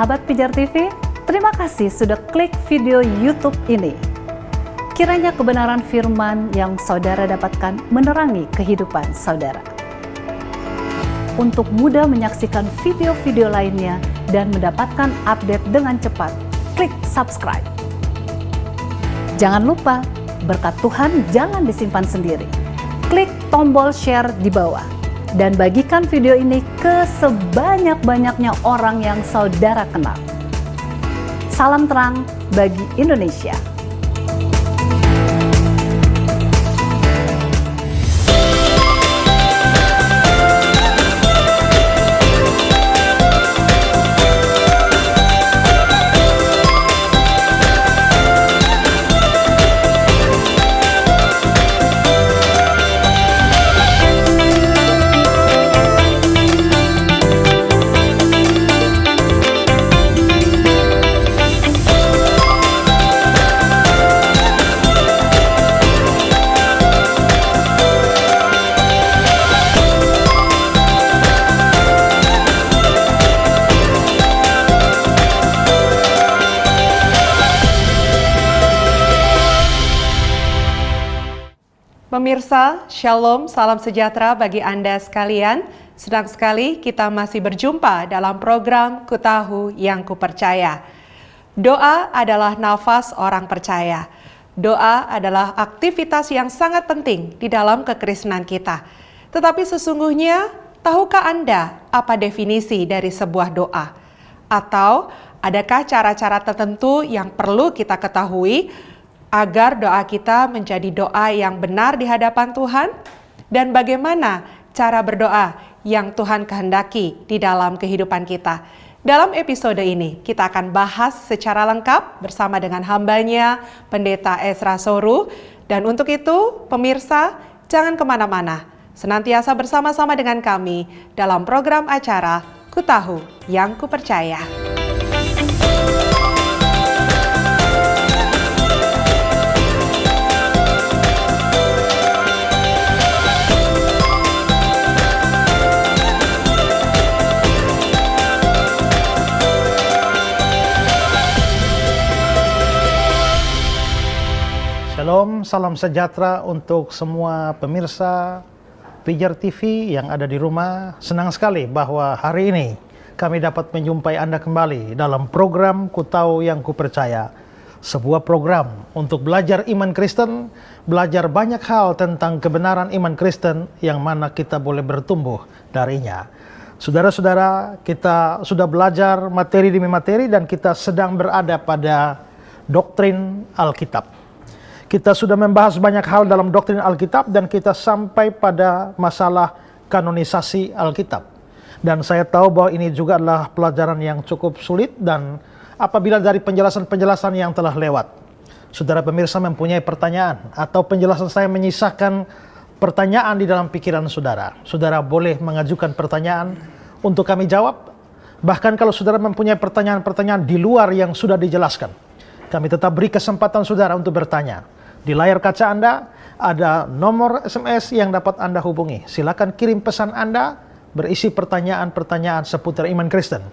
Sahabat Pijar TV, terima kasih sudah klik video YouTube ini. Kiranya kebenaran firman yang saudara dapatkan menerangi kehidupan saudara. Untuk mudah menyaksikan video-video lainnya dan mendapatkan update dengan cepat, klik subscribe. Jangan lupa, berkat Tuhan jangan disimpan sendiri. Klik tombol share di bawah dan bagikan video ini ke sebanyak-banyaknya orang yang saudara kenal. Salam terang bagi Indonesia. Pemirsa, Shalom, salam sejahtera bagi Anda sekalian. Senang sekali kita masih berjumpa dalam program Ku Tahu Yang Ku Percaya. Doa adalah nafas orang percaya. Doa adalah aktivitas yang sangat penting di dalam kekristenan kita. Tetapi sesungguhnya, tahukah Anda apa definisi dari sebuah doa? Atau adakah cara-cara tertentu yang perlu kita ketahui agar doa kita menjadi doa yang benar di hadapan Tuhan? Dan bagaimana cara berdoa yang Tuhan kehendaki di dalam kehidupan kita? Dalam episode ini, kita akan bahas secara lengkap bersama dengan hambanya, Pendeta Ezra Soru. Dan untuk itu, pemirsa, jangan kemana-mana. Senantiasa bersama-sama dengan kami dalam program acara Ku Tahu Yang Ku Percaya. Shalom, salam sejahtera untuk semua pemirsa Pijar TV yang ada di rumah. Senang sekali bahwa hari ini kami dapat menjumpai Anda kembali dalam program Ku Tahu Yang Ku Percaya. Sebuah program untuk belajar iman Kristen, belajar banyak hal tentang kebenaran iman Kristen yang mana kita boleh bertumbuh darinya. Saudara-saudara, kita sudah belajar materi demi materi dan kita sedang berada pada doktrin Alkitab. Kita sudah membahas banyak hal dalam doktrin Alkitab dan kita sampai pada masalah kanonisasi Alkitab. Dan saya tahu bahwa ini juga adalah pelajaran yang cukup sulit dan apabila dari penjelasan-penjelasan yang telah lewat, saudara pemirsa mempunyai pertanyaan atau penjelasan saya menyisakan pertanyaan di dalam pikiran saudara, saudara boleh mengajukan pertanyaan untuk kami jawab. Bahkan kalau saudara mempunyai pertanyaan-pertanyaan di luar yang sudah dijelaskan, kami tetap beri kesempatan saudara untuk bertanya. Di layar kaca Anda ada nomor SMS yang dapat Anda hubungi. Silakan kirim pesan Anda berisi pertanyaan-pertanyaan seputar iman Kristen.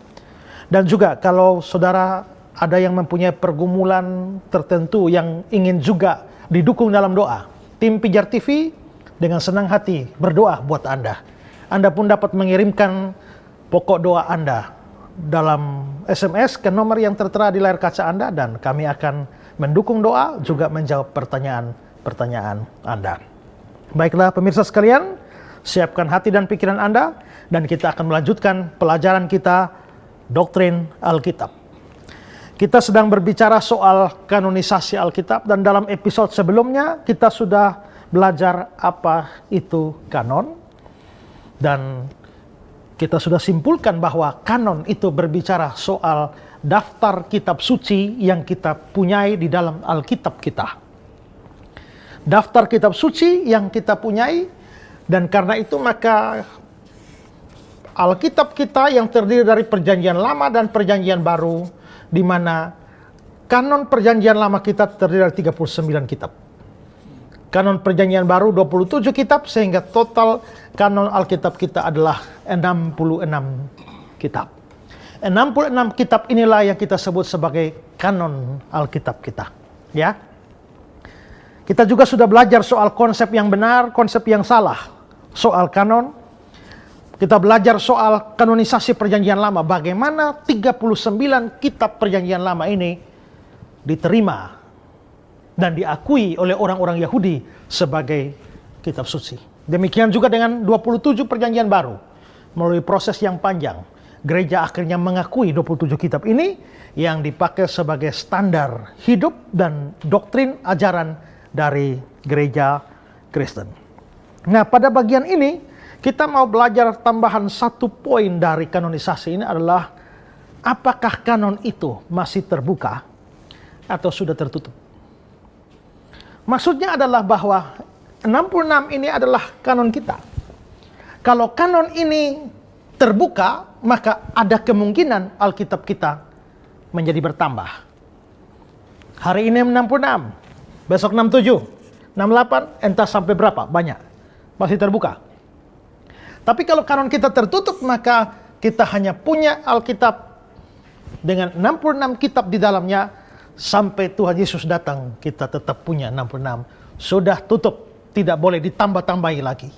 Dan juga kalau saudara ada yang mempunyai pergumulan tertentu yang ingin juga didukung dalam doa, tim Pijar TV dengan senang hati berdoa buat Anda. Anda pun dapat mengirimkan pokok doa Anda dalam SMS ke nomor yang tertera di layar kaca Anda dan kami akan mendukung doa juga menjawab pertanyaan-pertanyaan Anda. Baiklah pemirsa sekalian, siapkan hati dan pikiran Anda dan kita akan melanjutkan pelajaran kita doktrin Alkitab. Kita sedang berbicara soal kanonisasi Alkitab dan dalam episode sebelumnya kita sudah belajar apa itu kanon dan kita sudah simpulkan bahwa kanon itu berbicara soal daftar kitab suci yang kita punyai di dalam Alkitab kita. Daftar kitab suci yang kita punyai dan karena itu maka Alkitab kita yang terdiri dari Perjanjian Lama dan Perjanjian Baru, di mana kanon Perjanjian Lama kita terdiri dari 39 kitab. Kanon Perjanjian Baru 27 kitab sehingga total kanon Alkitab kita adalah 66 kitab. 66 kitab inilah yang kita sebut sebagai kanon Alkitab kita. Ya. Kita juga sudah belajar soal konsep yang benar, konsep yang salah. Soal kanon. Kita belajar soal kanonisasi Perjanjian Lama. Bagaimana 39 kitab Perjanjian Lama ini diterima dan diakui oleh orang-orang Yahudi sebagai kitab suci. Demikian juga dengan 27 Perjanjian Baru. Melalui proses yang panjang, gereja akhirnya mengakui 27 kitab ini yang dipakai sebagai standar hidup dan doktrin ajaran dari gereja Kristen. Nah, pada bagian ini kita mau belajar tambahan satu poin dari kanonisasi ini adalah apakah kanon itu masih terbuka atau sudah tertutup. Maksudnya adalah bahwa 66 ini adalah kanon kita. Kalau kanon ini terbuka, maka ada kemungkinan Alkitab kita menjadi bertambah. Hari ini 66, besok 67, 68, entah sampai berapa, banyak. Masih terbuka. Tapi kalau kanon kita tertutup, maka kita hanya punya Alkitab dengan 66 kitab di dalamnya. Sampai Tuhan Yesus datang, kita tetap punya 66. Sudah tutup, tidak boleh ditambah-tambahi lagi.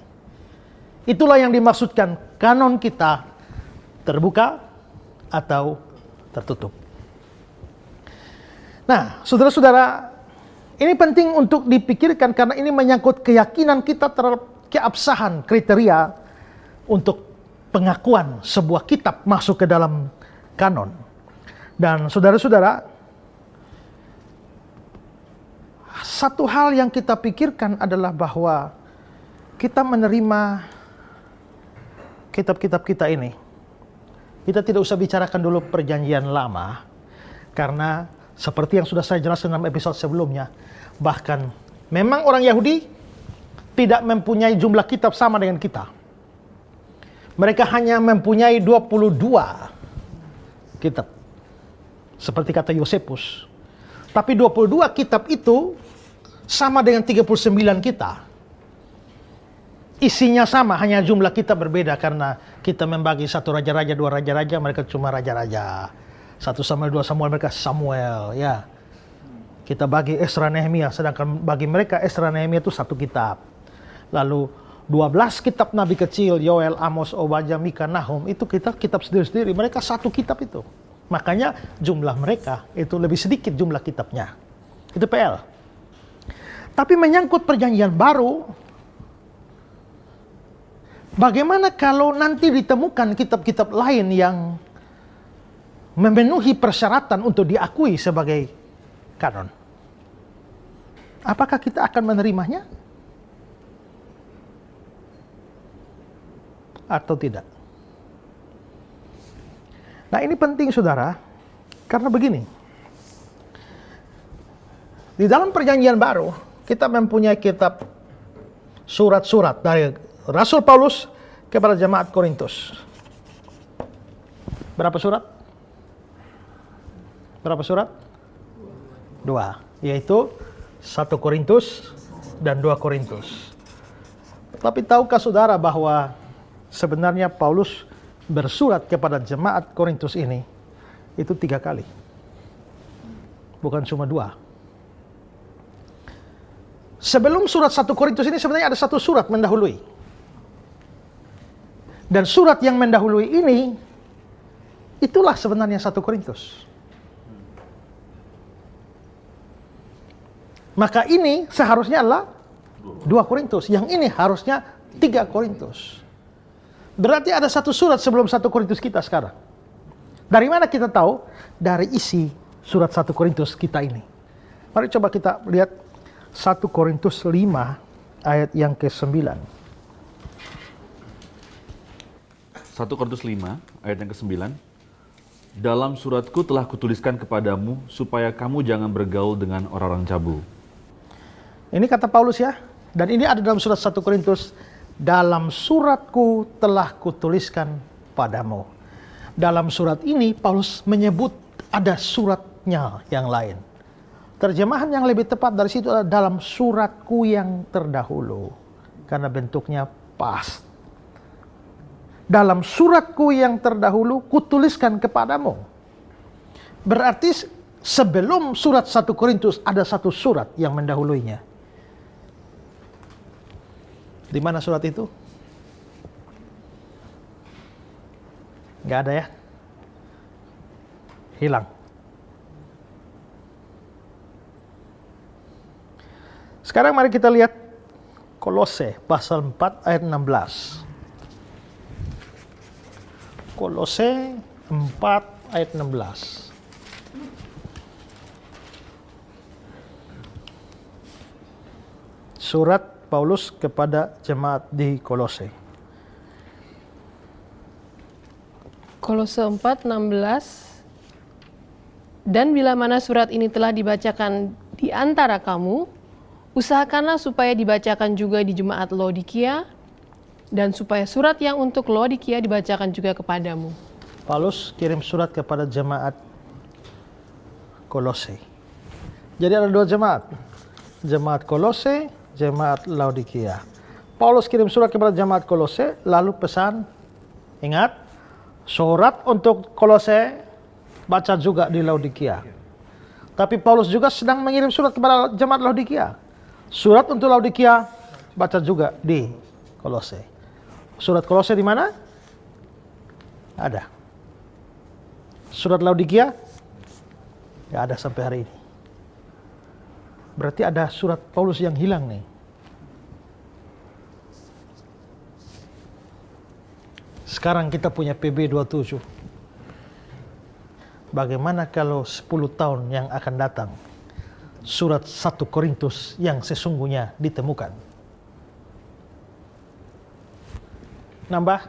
Itulah yang dimaksudkan kanon kita terbuka atau tertutup. Nah, saudara-saudara, ini penting untuk dipikirkan karena ini menyangkut keyakinan kita terhadap keabsahan kriteria untuk pengakuan sebuah kitab masuk ke dalam kanon. Dan saudara-saudara, satu hal yang kita pikirkan adalah bahwa kita menerima kitab-kitab kita ini. Kita tidak usah bicarakan dulu Perjanjian Lama, karena seperti yang sudah saya jelaskan dalam episode sebelumnya, bahkan memang orang Yahudi tidak mempunyai jumlah kitab sama dengan kita. Mereka hanya mempunyai 22 kitab. Seperti kata Yosefus. Tapi 22 kitab itu sama dengan 39 kita. Isinya sama, hanya jumlah kitab berbeda karena kita membagi satu raja-raja, dua raja-raja, mereka cuma raja-raja. 1 Samuel, 2 Samuel, mereka Samuel, ya. Kita bagi Esra Nehemia, sedangkan bagi mereka Esra Nehemia itu satu kitab. Lalu 12 kitab nabi kecil, Yoel, Amos, Obadya, Mika, Nahum, itu kitab sendiri-sendiri, mereka satu kitab itu. Makanya jumlah mereka itu lebih sedikit jumlah kitabnya. Itu PL. Tapi menyangkut Perjanjian Baru, bagaimana kalau nanti ditemukan kitab-kitab lain yang memenuhi persyaratan untuk diakui sebagai kanon? Apakah kita akan menerimanya? Atau tidak? Nah, ini penting saudara, karena begini. Di dalam Perjanjian Baru, kita mempunyai kitab surat-surat dari Rasul Paulus kepada jemaat Korintus. Berapa surat? Berapa surat? 2, yaitu 1 Korintus dan 2 Korintus. Tapi tahukah saudara bahwa sebenarnya Paulus bersurat kepada jemaat Korintus ini itu 3 kali. Bukan cuma 2. Sebelum surat 1 Korintus ini sebenarnya ada satu surat mendahului. Dan surat yang mendahului ini, itulah sebenarnya 1 Korintus. Maka ini seharusnya adalah 2 Korintus. Yang ini harusnya 3 Korintus. Berarti ada satu surat sebelum 1 Korintus kita sekarang. Dari mana kita tahu? Dari isi surat 1 Korintus kita ini. Mari coba kita lihat 1 Korintus 5 ayat yang ke-9. 1 Korintus 5 ayat yang ke-9. Dalam suratku telah kutuliskan kepadamu supaya kamu jangan bergaul dengan orang-orang cabul. Ini kata Paulus ya. Dan ini ada dalam surat 1 Korintus. Dalam suratku telah kutuliskan padamu. Dalam surat ini Paulus menyebut ada suratnya yang lain. Terjemahan yang lebih tepat dari situ adalah dalam suratku yang terdahulu. Karena bentuknya past. dalam suratku yang terdahulu kutuliskan kepadamu. Berarti sebelum surat 1 Korintus ada satu surat yang mendahuluinya. Di mana surat itu? Nggak ada ya? Hilang. Sekarang mari kita lihat Kolose pasal 4 ayat 16. Kolose 4 ayat 16. Surat Paulus kepada jemaat di Kolose. Kolose 4:16. Dan bila mana surat ini telah dibacakan di antara kamu, usahakanlah supaya dibacakan juga di jemaat Laodikia, dan supaya surat yang untuk Laodikia dibacakan juga kepadamu. Paulus kirim surat kepada jemaat Kolose. Jadi ada dua jemaat. Jemaat Kolose, jemaat Laodikia. Paulus kirim surat kepada jemaat Kolose, lalu pesan, ingat, surat untuk Kolose baca juga di Laodikia. Tapi Paulus juga sedang mengirim surat kepada jemaat Laodikia. Surat untuk Laodikia baca juga di Kolose. Surat Kolose di mana? Ada. Surat Laodikia nggak ada sampai hari ini. Berarti ada surat Paulus yang hilang nih. Sekarang kita punya PB 27. Bagaimana kalau 10 tahun yang akan datang surat 1 Korintus yang sesungguhnya ditemukan? Nambah?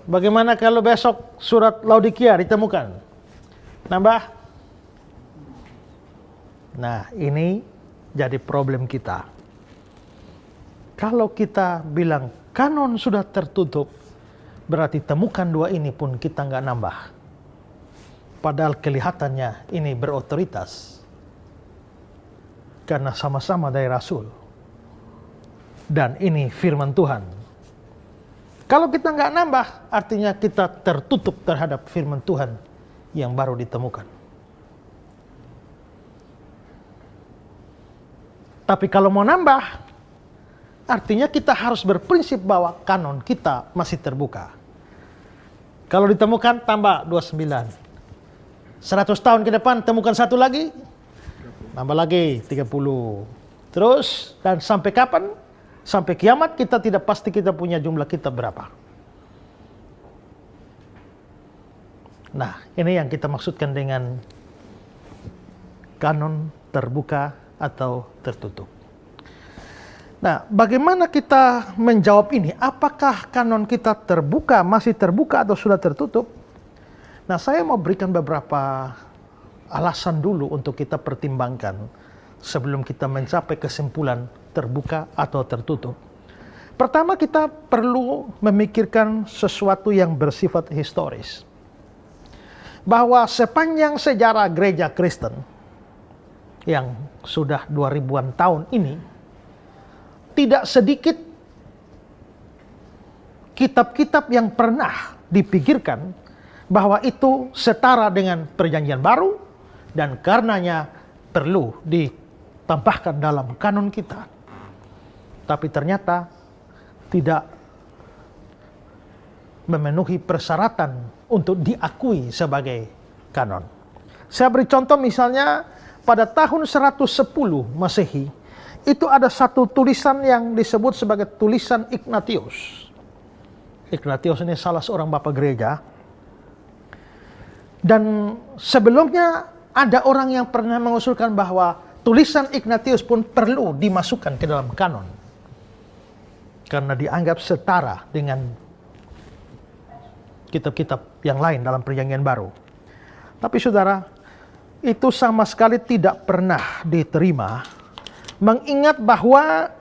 Bagaimana kalau besok surat Laodikia ditemukan? Nambah? Nah, ini jadi problem kita. Kalau kita bilang kanon sudah tertutup, berarti temukan dua ini pun kita nggak nambah. Padahal kelihatannya ini berotoritas. Karena sama-sama dari Rasul. Dan ini firman Tuhan. Kalau kita nggak nambah, artinya kita tertutup terhadap firman Tuhan yang baru ditemukan. Tapi kalau mau nambah, artinya kita harus berprinsip bahwa kanon kita masih terbuka. Kalau ditemukan tambah 29. 100 tahun ke depan temukan satu lagi, tambah lagi 30. Terus, dan sampai kapan? Sampai kiamat kita tidak pasti kita punya jumlah kitab berapa. Nah, ini yang kita maksudkan dengan kanon terbuka atau tertutup. Nah, bagaimana kita menjawab ini? Apakah kanon kita terbuka, masih terbuka atau sudah tertutup? Nah, saya mau berikan beberapa alasan dulu untuk kita pertimbangkan sebelum kita mencapai kesimpulan terbuka atau tertutup. Pertama, kita perlu memikirkan sesuatu yang bersifat historis. Bahwa sepanjang sejarah gereja Kristen yang sudah 2000-an tahun ini, tidak sedikit kitab-kitab yang pernah dipikirkan bahwa itu setara dengan perjanjian baru dan karenanya perlu ditambahkan dalam kanon kita. Tapi ternyata tidak memenuhi persyaratan untuk diakui sebagai kanon. Saya beri contoh misalnya pada tahun 110 Masehi, itu ada satu tulisan yang disebut sebagai tulisan Ignatius. Ignatius ini salah seorang bapak gereja. Dan sebelumnya ada orang yang pernah mengusulkan bahwa tulisan Ignatius pun perlu dimasukkan ke dalam kanon. Karena dianggap setara dengan kitab-kitab yang lain dalam perjanjian baru. Tapi saudara, itu sama sekali tidak pernah diterima, mengingat bahwa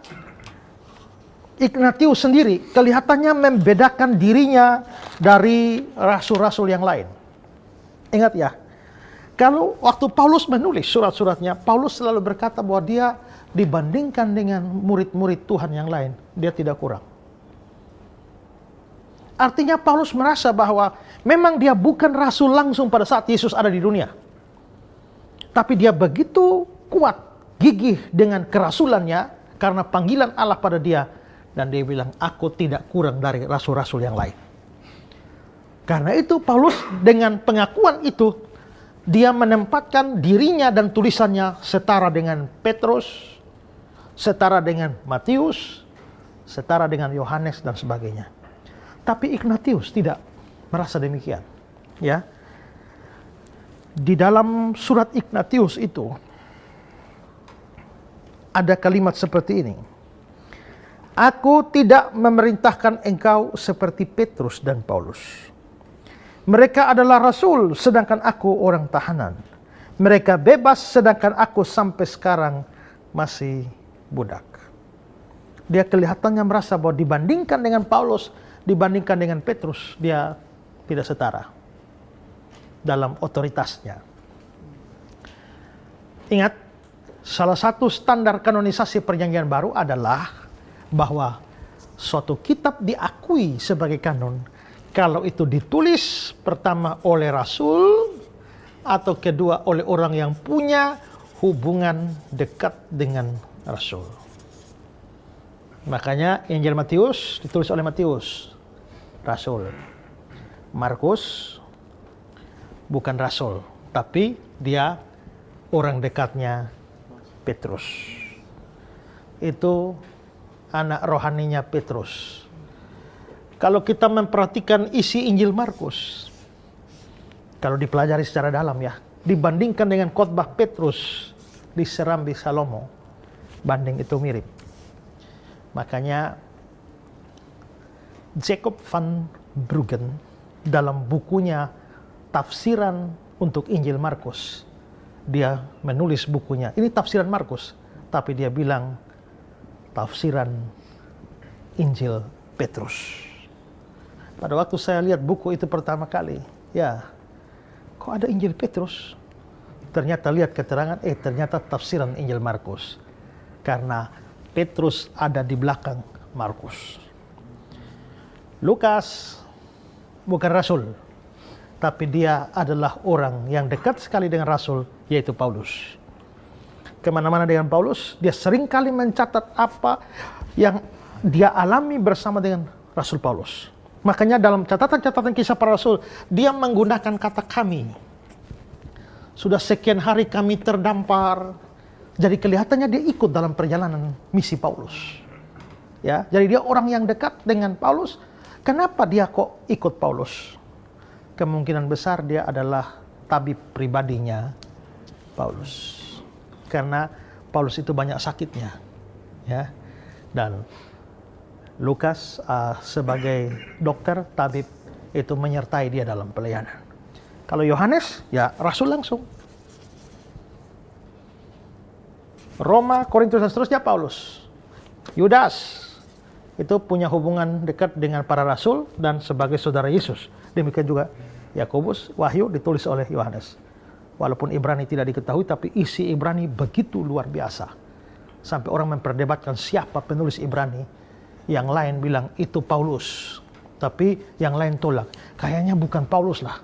Ignatius sendiri kelihatannya membedakan dirinya dari rasul-rasul yang lain. Ingat ya, kalau waktu Paulus menulis surat-suratnya, Paulus selalu berkata bahwa dia dibandingkan dengan murid-murid Tuhan yang lain, dia tidak kurang. Artinya Paulus merasa bahwa memang dia bukan rasul langsung pada saat Yesus ada di dunia. Tapi dia begitu kuat, gigih dengan kerasulannya karena panggilan Allah pada dia. Dan dia bilang, aku tidak kurang dari rasul-rasul yang lain. Karena itu Paulus dengan pengakuan itu, dia menempatkan dirinya dan tulisannya setara dengan Petrus, setara dengan Matius, setara dengan Yohanes dan sebagainya. Tapi Ignatius tidak merasa demikian. Ya, di dalam surat Ignatius itu ada kalimat seperti ini. Aku tidak memerintahkan engkau seperti Petrus dan Paulus. Mereka adalah rasul, sedangkan aku orang tahanan. Mereka bebas, sedangkan aku sampai sekarang masih budak. Dia kelihatannya merasa bahwa dibandingkan dengan Paulus, dibandingkan dengan Petrus, dia tidak setara dalam otoritasnya. Ingat, salah satu standar kanonisasi perjanjian baru adalah bahwa suatu kitab diakui sebagai kanon kalau itu ditulis pertama oleh rasul atau kedua oleh orang yang punya hubungan dekat dengan rasul. Makanya Injil Matius ditulis oleh Matius, rasul. Markus bukan rasul, tapi dia orang dekatnya Petrus. Itu anak rohaninya Petrus. Kalau kita memperhatikan isi Injil Markus, kalau dipelajari secara dalam ya, dibandingkan dengan khotbah Petrus di Serambi Salomo, banding itu mirip. Makanya Jacob van Bruggen dalam bukunya tafsiran untuk Injil Markus, dia menulis bukunya, ini tafsiran Markus, tapi dia bilang tafsiran Injil Petrus. Pada waktu saya lihat buku itu pertama kali, ya, kok ada Injil Petrus? Ternyata lihat keterangan, ternyata tafsiran Injil Markus. Karena Petrus ada di belakang Markus. Lukas bukan rasul, tapi dia adalah orang yang dekat sekali dengan rasul, yaitu Paulus. Kemana-mana dengan Paulus, dia seringkali mencatat apa yang dia alami bersama dengan Rasul Paulus. Makanya dalam catatan-catatan kisah para rasul, dia menggunakan kata kami. Sudah sekian hari kami terdampar. Jadi kelihatannya dia ikut dalam perjalanan misi Paulus. Ya, jadi dia orang yang dekat dengan Paulus. Kenapa dia kok ikut Paulus? Kemungkinan besar dia adalah tabib pribadinya Paulus. Karena Paulus itu banyak sakitnya. Ya. Dan Lukas sebagai dokter, tabib, itu menyertai dia dalam pelayanan. Kalau Yohanes, ya rasul langsung. Roma, Korintus dan seterusnya Paulus. Yudas itu punya hubungan dekat dengan para rasul dan sebagai saudara Yesus. Demikian juga Yakobus, Wahyu ditulis oleh Yohanes. Walaupun Ibrani tidak diketahui, tapi isi Ibrani begitu luar biasa. Sampai orang memperdebatkan siapa penulis Ibrani. Yang lain bilang itu Paulus. Tapi yang lain tolak. Kayaknya bukan Paulus lah.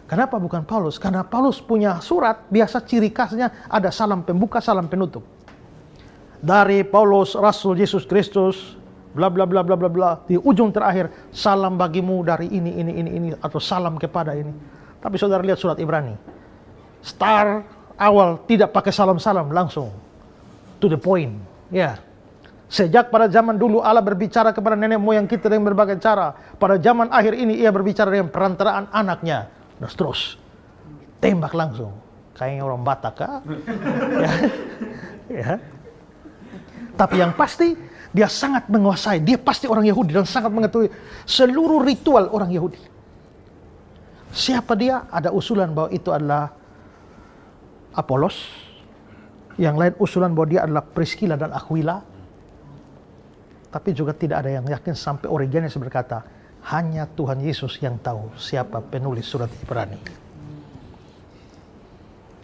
Kenapa bukan Paulus? Karena Paulus punya surat, biasa ciri khasnya ada salam pembuka, salam penutup. Dari Paulus, Rasul Yesus Kristus, bla bla bla bla bla bla. Di ujung terakhir, salam bagimu dari ini, atau salam kepada ini. Tapi saudara lihat surat Ibrani. Start awal tidak pakai salam-salam, langsung to the point. Ya. Sejak pada zaman dulu Allah berbicara kepada nenek moyang kita dengan berbagai cara. Pada zaman akhir ini ia berbicara dengan perantaraan anaknya. Dan terus tembak langsung. Kayaknya orang Batak kah? Ya. Ya. Tapi yang pasti dia sangat menguasai. Dia pasti orang Yahudi dan sangat mengetahui seluruh ritual orang Yahudi. Siapa dia? Ada usulan bahwa itu adalah Apolos. Yang lain usulan bahwa dia adalah Priscilla dan Aquila. Tapi juga tidak ada yang yakin sampai Origenes berkata, hanya Tuhan Yesus yang tahu siapa penulis surat Ibrani.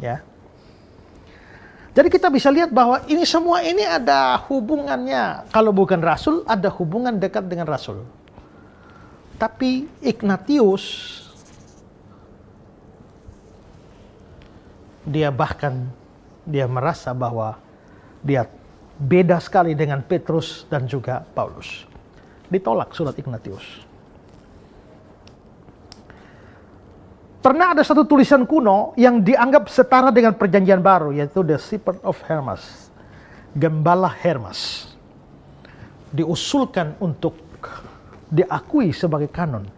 Ya. Jadi kita bisa lihat bahwa ini semua ini ada hubungannya. Kalau bukan rasul, ada hubungan dekat dengan rasul. Tapi Ignatius, dia merasa bahwa dia beda sekali dengan Petrus dan juga Paulus. Ditolak surat Ignatius. Pernah ada satu tulisan kuno yang dianggap setara dengan perjanjian baru, yaitu The Shepherd of Hermas, Gembala Hermas. Diusulkan untuk diakui sebagai kanon,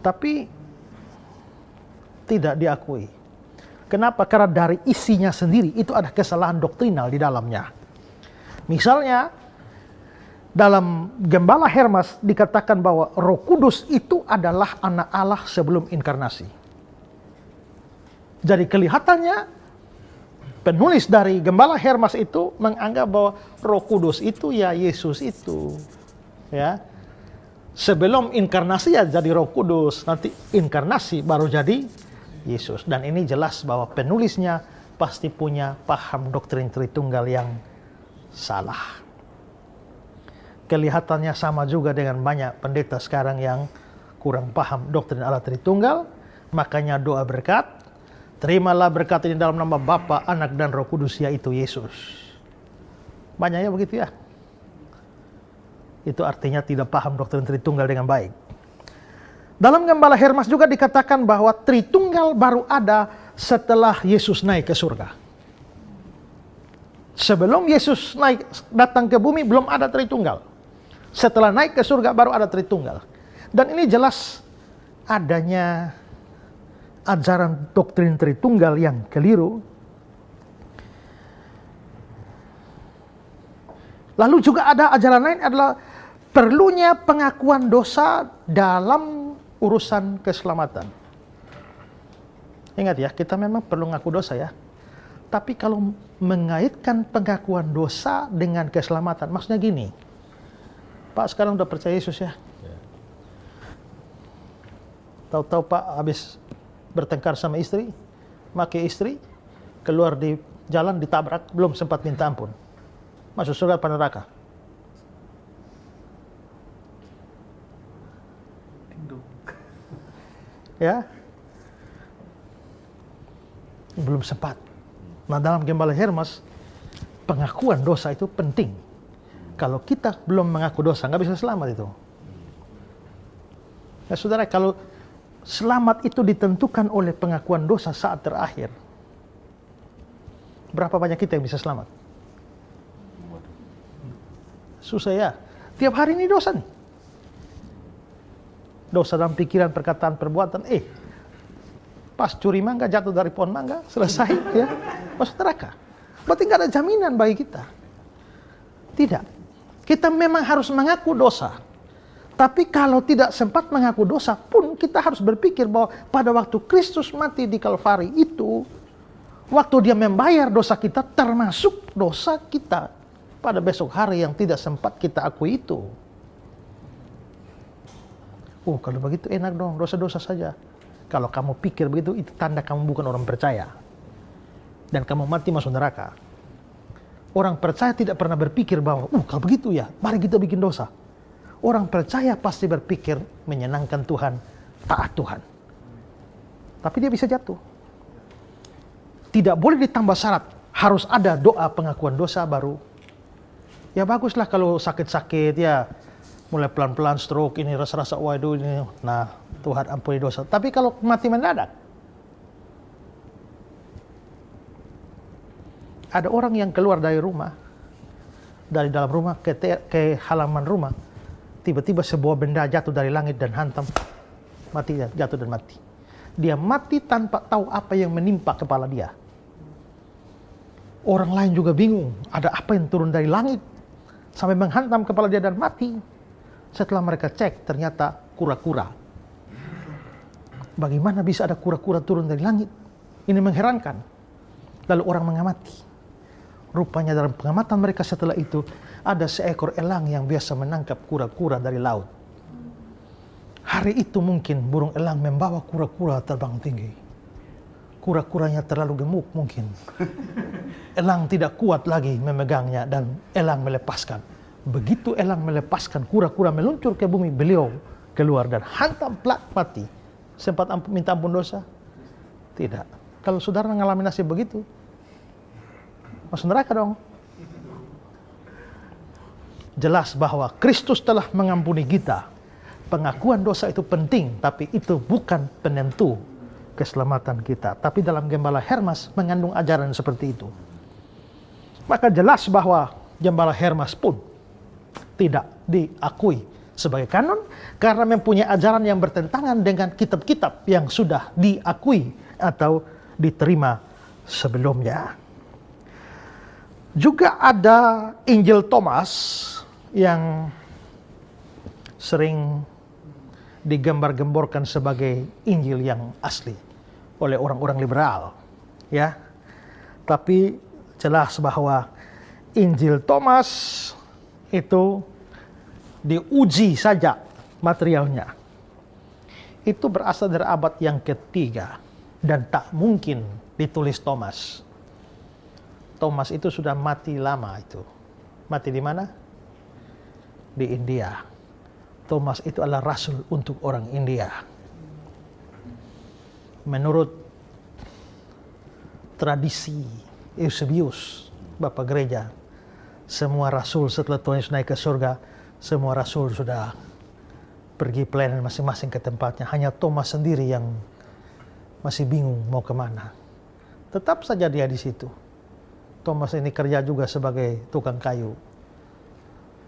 tapi tidak diakui. Kenapa? Karena dari isinya sendiri itu ada kesalahan doktrinal di dalamnya. Misalnya, dalam Gembala Hermas dikatakan bahwa Roh Kudus itu adalah anak Allah sebelum inkarnasi. Jadi kelihatannya penulis dari Gembala Hermas itu menganggap bahwa Roh Kudus itu ya Yesus itu. Ya. Sebelum inkarnasi ya jadi Roh Kudus, nanti inkarnasi baru jadi Yesus. Dan ini jelas bahwa penulisnya pasti punya paham doktrin Tritunggal yang salah. Kelihatannya sama juga dengan banyak pendeta sekarang yang kurang paham doktrin Allah Tritunggal. Makanya doa berkat, terimalah berkat ini dalam nama Bapa, Anak, dan Roh Kudus, yaitu Yesus. Banyaknya begitu ya. Itu artinya tidak paham doktrin Tritunggal dengan baik. Dalam Gembala Hermas juga dikatakan bahwa Tritunggal baru ada setelah Yesus naik ke surga. Sebelum Yesus datang ke bumi belum ada Tritunggal. Setelah naik ke surga baru ada Tritunggal. Dan ini jelas adanya ajaran doktrin Tritunggal yang keliru. Lalu juga ada ajaran lain adalah perlunya pengakuan dosa dalam urusan keselamatan. Ingat ya, kita memang perlu ngaku dosa ya. Tapi kalau mengaitkan pengakuan dosa dengan keselamatan, maksudnya gini, Pak sekarang udah percaya Yesus ya. Tahu-tahu Pak habis bertengkar sama istri, maki istri, keluar di jalan ditabrak, belum sempat minta ampun. Masuk surga apa neraka? Ya, belum sempat. Nah dalam Gembala Hermas, pengakuan dosa itu penting. Kalau kita belum mengaku dosa, nggak bisa selamat itu. Ya saudara, kalau selamat itu ditentukan oleh pengakuan dosa saat terakhir, berapa banyak kita yang bisa selamat? Susah ya. Tiap hari ini dosa nih. Dosa dalam pikiran, perkataan, perbuatan. Pas curi mangga, jatuh dari pohon mangga, selesai ya. Masuk neraka. Berarti nggak ada jaminan bagi kita. Tidak. Kita memang harus mengaku dosa. Tapi kalau tidak sempat mengaku dosa pun kita harus berpikir bahwa pada waktu Kristus mati di Kalvari itu, waktu dia membayar dosa kita termasuk dosa kita pada besok hari yang tidak sempat kita akui itu. Oh kalau begitu enak dong, dosa-dosa saja. Kalau kamu pikir begitu, itu tanda kamu bukan orang percaya. Dan kamu mati masuk neraka. Orang percaya tidak pernah berpikir bahwa, kalau begitu ya, mari kita bikin dosa. Orang percaya pasti berpikir menyenangkan Tuhan, taat Tuhan. Tapi dia bisa jatuh. Tidak boleh ditambah syarat, harus ada doa pengakuan dosa baru. Ya baguslah kalau sakit-sakit ya, mulai pelan-pelan stroke ini, rasa-rasa waduh ini, nah Tuhan ampuni dosa. Tapi kalau mati mendadak, ada orang yang keluar dari rumah, dari dalam rumah ke halaman rumah, tiba-tiba sebuah benda jatuh dari langit dan hantam, mati, jatuh dan mati. Dia mati tanpa tahu apa yang menimpa kepala dia. Orang lain juga bingung, ada apa yang turun dari langit sampai menghantam kepala dia dan mati. Setelah mereka cek, ternyata kura-kura. Bagaimana bisa ada kura-kura turun dari langit? Ini mengherankan. Lalu orang mengamati. Rupanya dalam pengamatan mereka setelah itu, ada seekor elang yang biasa menangkap kura-kura dari laut. Hari itu mungkin burung elang membawa kura-kura terbang tinggi. kura-kuranya terlalu gemuk mungkin. Elang tidak kuat lagi memegangnya dan elang melepaskan. Begitu elang melepaskan, kura-kura meluncur ke bumi, beliau keluar dan hantam plak mati. Sempat minta ampun dosa? Tidak. Kalau saudara mengalami nasib begitu, masuk neraka dong. Jelas bahwa Kristus telah mengampuni kita. Pengakuan dosa itu penting, tapi itu bukan penentu keselamatan kita. Tapi dalam Gembala Hermas mengandung ajaran seperti itu. Maka jelas bahwa Gembala Hermas pun tidak diakui sebagai kanon karena mempunyai ajaran yang bertentangan dengan kitab-kitab yang sudah diakui atau diterima sebelumnya. Juga ada Injil Thomas yang sering digambar-gemborkan sebagai Injil yang asli oleh orang-orang liberal, ya. Tapi jelas bahwa Injil Thomas itu diuji saja materialnya. Itu berasal dari abad yang ketiga dan tak mungkin ditulis Thomas. Thomas itu sudah mati lama itu. Mati di mana? Di India. Thomas itu adalah rasul untuk orang India. Menurut tradisi Eusebius, Bapak Gereja, semua rasul setelah Tuhan Yesus naik ke surga, semua rasul sudah pergi pelayanan masing-masing ke tempatnya. Hanya Thomas sendiri yang masih bingung mau kemana. Tetap saja dia di situ. Thomas ini kerja juga sebagai tukang kayu.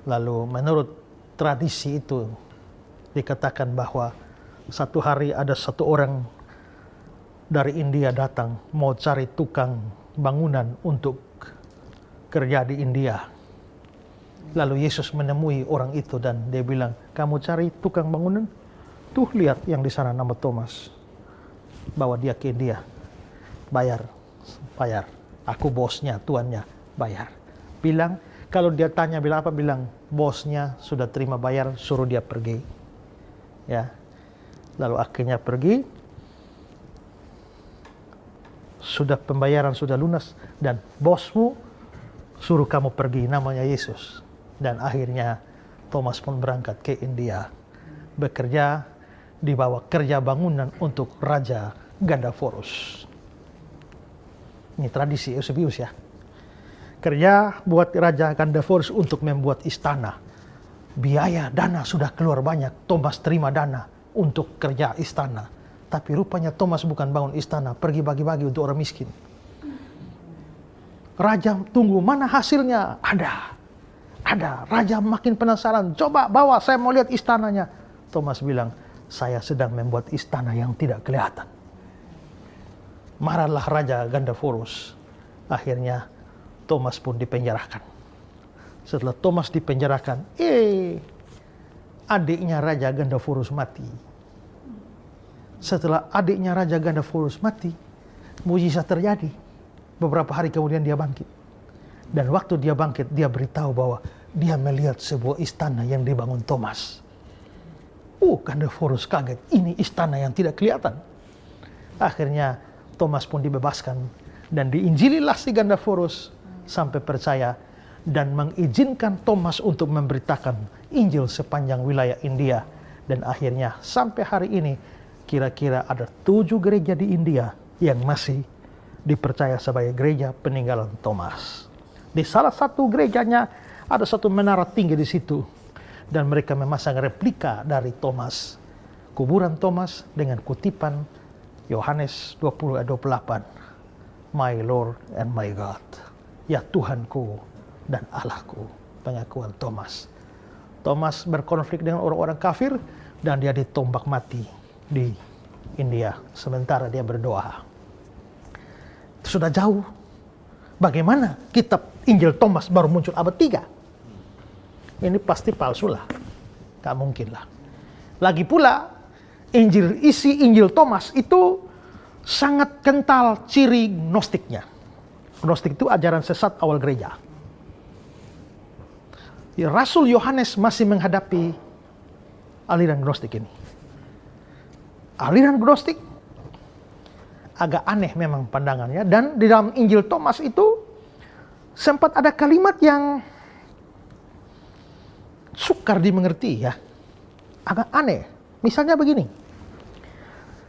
Lalu menurut tradisi itu dikatakan bahwa satu hari ada satu orang dari India datang mau cari tukang bangunan untuk kerja di India. Lalu Yesus menemui orang itu dan dia bilang, kamu cari tukang bangunan? Tuh lihat yang di sana nama Thomas. Bawa dia ke India. Bayar. Aku bosnya, tuannya, bayar. Bilang, kalau dia tanya bilang apa? Bilang, bosnya sudah terima bayar, suruh dia pergi. Ya. Lalu akhirnya pergi. Sudah pembayaran sudah lunas dan bosmu suruh kamu pergi, namanya Yesus. Dan akhirnya Thomas pun berangkat ke India. Bekerja, dibawa kerja bangunan untuk Raja Gandaforus. Ini tradisi Eusebius ya. Kerja buat Raja Gandaforus untuk membuat istana. Biaya dana sudah keluar banyak. Thomas terima dana untuk kerja istana. Tapi rupanya Thomas bukan bangun istana, pergi bagi-bagi untuk orang miskin. Raja tunggu, mana hasilnya? Ada. Raja makin penasaran. Coba bawa, saya mau lihat istananya. Thomas bilang, saya sedang membuat istana yang tidak kelihatan. Marahlah Raja Gandaforus. Akhirnya Thomas pun dipenjarakan. Setelah Thomas dipenjarakan, adiknya Raja Gandaforus mati. Setelah adiknya Raja Gandaforus mati, mujizat terjadi. Beberapa hari kemudian dia bangkit. Dan waktu dia bangkit, dia beritahu bahwa dia melihat sebuah istana yang dibangun Thomas. Gandaforus kaget, ini istana yang tidak kelihatan. Akhirnya Thomas pun dibebaskan dan diinjililah si Gandaforus sampai percaya dan mengizinkan Thomas untuk memberitakan Injil sepanjang wilayah India. Dan akhirnya sampai hari ini kira-kira ada 7 gereja di India yang masih dipercaya sebagai gereja peninggalan Thomas. Di salah satu gerejanya ada satu menara tinggi di situ dan mereka memasang replika dari Thomas. Kuburan Thomas dengan kutipan Yohanes 20:28. My Lord and my God. Ya Tuhanku dan Allahku. Pengakuan Thomas. Thomas berkonflik dengan orang-orang kafir dan dia ditombak mati di India sementara dia berdoa. Itu sudah jauh. Bagaimana kitab Injil Thomas baru muncul abad 3? Ini pasti palsu lah. Gak mungkin lah. Lagi pula isi Injil Thomas itu sangat kental ciri gnostiknya. Gnostik itu ajaran sesat awal gereja. Rasul Yohanes masih menghadapi aliran gnostik ini. Aliran gnostik agak aneh memang pandangannya. Dan di dalam Injil Thomas itu sempat ada kalimat yang sukar dimengerti ya. Agak aneh. Misalnya begini.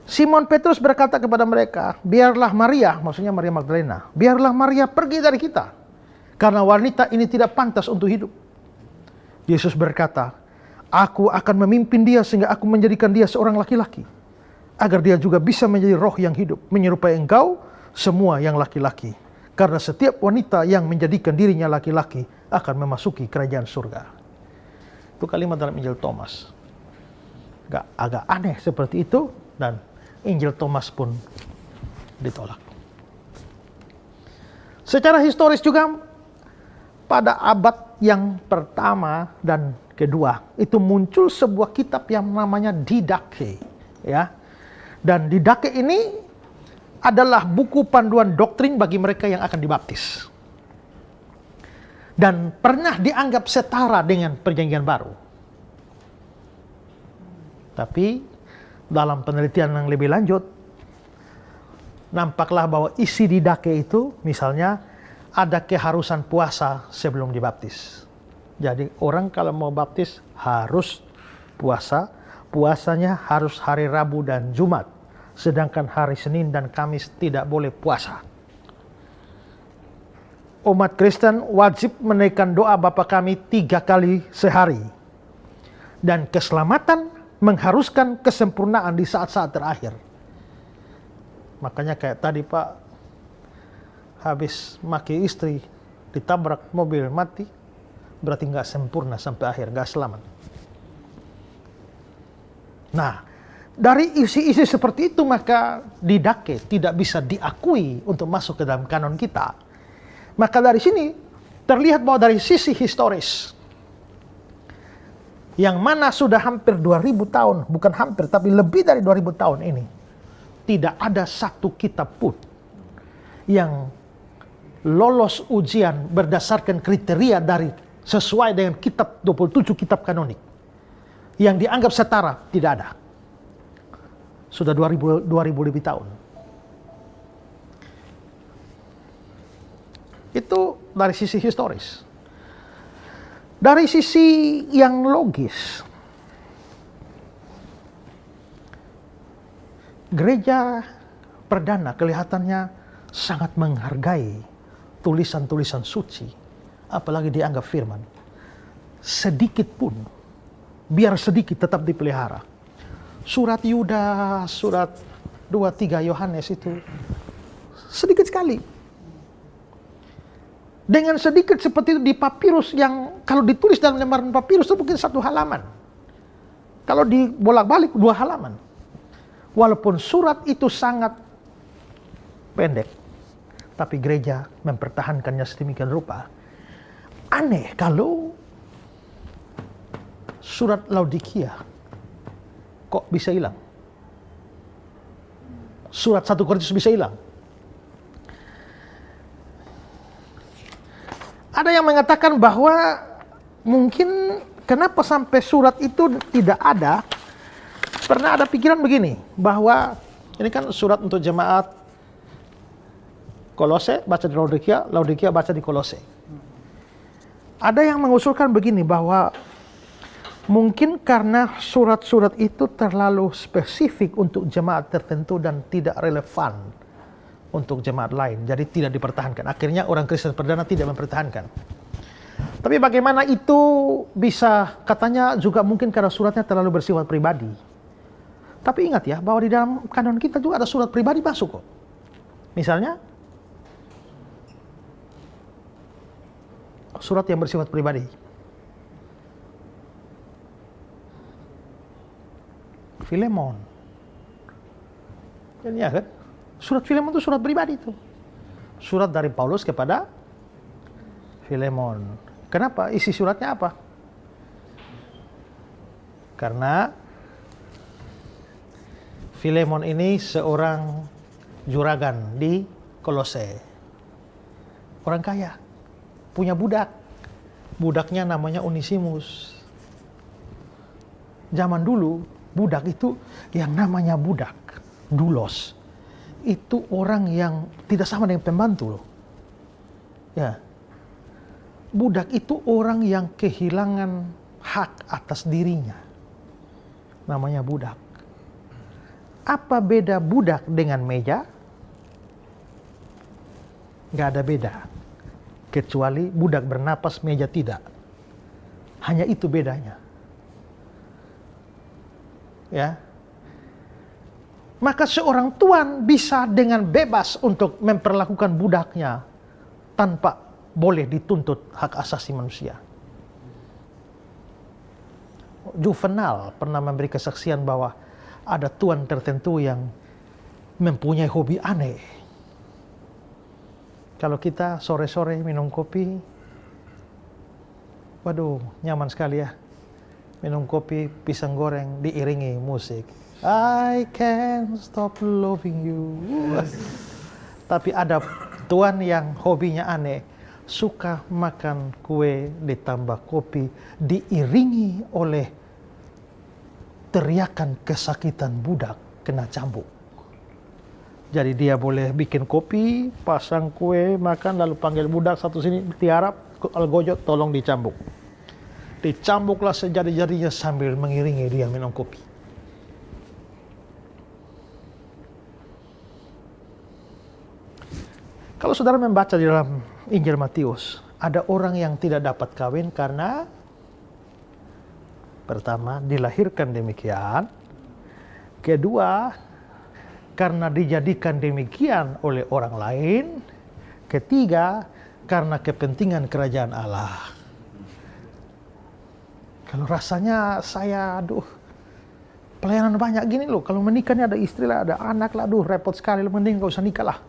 Simon Petrus berkata kepada mereka, biarlah Maria, maksudnya Maria Magdalena, biarlah Maria pergi dari kita, karena wanita ini tidak pantas untuk hidup. Yesus berkata, aku akan memimpin dia sehingga aku menjadikan dia seorang laki-laki, agar dia juga bisa menjadi roh yang hidup, menyerupai engkau semua yang laki-laki. Karena setiap wanita yang menjadikan dirinya laki-laki akan memasuki kerajaan surga. Itu kalimat dalam Injil Thomas. Agak aneh seperti itu, dan Injil Thomas pun ditolak. Secara historis juga pada abad yang pertama dan kedua itu muncul sebuah kitab yang namanya Didache, ya. Dan Didache ini adalah buku panduan doktrin bagi mereka yang akan dibaptis. Dan pernah dianggap setara dengan Perjanjian Baru. Tapi dalam penelitian yang lebih lanjut, nampaklah bahwa isi Didache itu, misalnya, ada keharusan puasa sebelum dibaptis. Jadi orang kalau mau baptis harus puasa, puasanya harus hari Rabu dan Jumat, sedangkan hari Senin dan Kamis tidak boleh puasa. Umat Kristen wajib menaikkan doa Bapa Kami 3 kali sehari. Dan keselamatan mengharuskan kesempurnaan di saat-saat terakhir. Makanya kayak tadi Pak, habis maki istri, ditabrak mobil mati, berarti nggak sempurna sampai akhir, nggak selamat. Nah, dari isi-isi seperti itu maka Didache tidak bisa diakui untuk masuk ke dalam kanon kita. Maka dari sini terlihat bahwa dari sisi historis, yang mana sudah hampir 2000 tahun, bukan hampir tapi lebih dari 2000 tahun ini, tidak ada satu kitab pun yang lolos ujian berdasarkan kriteria dari sesuai dengan kitab 27 kitab kanonik yang dianggap setara. Tidak ada. Sudah 2000 lebih tahun. Itu dari sisi historis. Dari sisi yang logis, gereja perdana kelihatannya sangat menghargai tulisan-tulisan suci, apalagi dianggap firman. Sedikit pun, biar sedikit tetap dipelihara. Surat Yudas, surat 2-3 Yohanes itu sedikit sekali. Dengan sedikit seperti itu di papirus yang kalau ditulis dalam lembaran papirus itu mungkin 1 halaman. Kalau dibolak-balik 2 halaman. Walaupun surat itu sangat pendek, tapi gereja mempertahankannya sedemikian rupa. Aneh kalau surat Laodikia kok bisa hilang. Surat 1 Korintus bisa hilang. Ada yang mengatakan bahwa mungkin kenapa sampai surat itu tidak ada. Pernah ada pikiran begini, bahwa ini kan surat untuk jemaat Kolose, baca di Laodikia, Laodikia baca di Kolose. Ada yang mengusulkan begini, bahwa mungkin karena surat-surat itu terlalu spesifik untuk jemaat tertentu dan tidak relevan untuk jemaat lain, jadi tidak dipertahankan. Akhirnya orang Kristen perdana tidak mempertahankan. Tapi bagaimana itu bisa, katanya juga mungkin karena suratnya terlalu bersifat pribadi. Tapi ingat ya, bahwa di dalam kanon kita juga ada surat pribadi masuk kok. Misalnya, surat yang bersifat pribadi. Filemon. Ya kan? Surat Filemon itu surat pribadi itu. Surat dari Paulus kepada Filemon. Kenapa? Isi suratnya apa? Karena Filemon ini seorang juragan di Kolose. Orang kaya. Punya budak. Budaknya namanya Onesimus. Zaman dulu, budak itu yang namanya budak. Dulos. itu orang yang tidak sama dengan pembantu loh. Ya. Budak itu orang yang kehilangan hak atas dirinya. Namanya budak. Apa beda budak dengan meja? Gak ada beda. Kecuali budak bernapas, meja tidak. Hanya itu bedanya. Ya. Maka seorang tuan bisa dengan bebas untuk memperlakukan budaknya tanpa boleh dituntut hak asasi manusia. Juvenal pernah memberi kesaksian bahwa ada tuan tertentu yang mempunyai hobi aneh. Kalau kita sore-sore minum kopi, waduh nyaman sekali ya. Minum kopi, pisang goreng, diiringi musik. I can't stop loving you. Tapi ada tuan yang hobinya aneh. Suka makan kue ditambah kopi, diiringi oleh teriakan kesakitan budak kena cambuk. Jadi dia boleh bikin kopi, pasang kue, makan, lalu panggil budak satu sini, tiarap, algojo, tolong dicambuk. Dicambuklah sejadi-jadinya sambil mengiringi dia minum kopi. Kalau saudara membaca di dalam Injil Matius, ada orang yang tidak dapat kawin karena pertama, dilahirkan demikian. Kedua, karena dijadikan demikian oleh orang lain. Ketiga, karena kepentingan kerajaan Allah. Kalau rasanya saya, pelayanan banyak gini loh. Kalau menikah nih ada istri lah, ada anak lah, repot sekali. Mending gak usah nikah lah.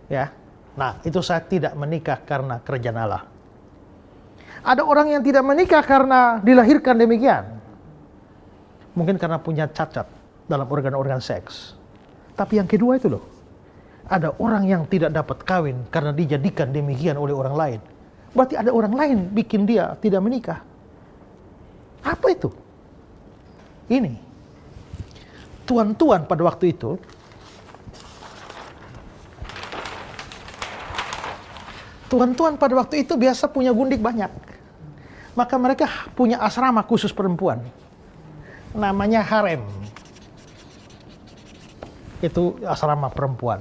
Ya, nah itu saya tidak menikah karena kerajaan Allah. Ada orang yang tidak menikah karena dilahirkan demikian. Mungkin karena punya cacat dalam organ-organ seks. Tapi yang kedua itu loh. Ada orang yang tidak dapat kawin karena dijadikan demikian oleh orang lain. Berarti ada orang lain bikin dia tidak menikah. Apa itu? Ini. Tuan-tuan pada waktu itu biasa punya gundik banyak. Maka mereka punya asrama khusus perempuan. Namanya harem. Itu asrama perempuan.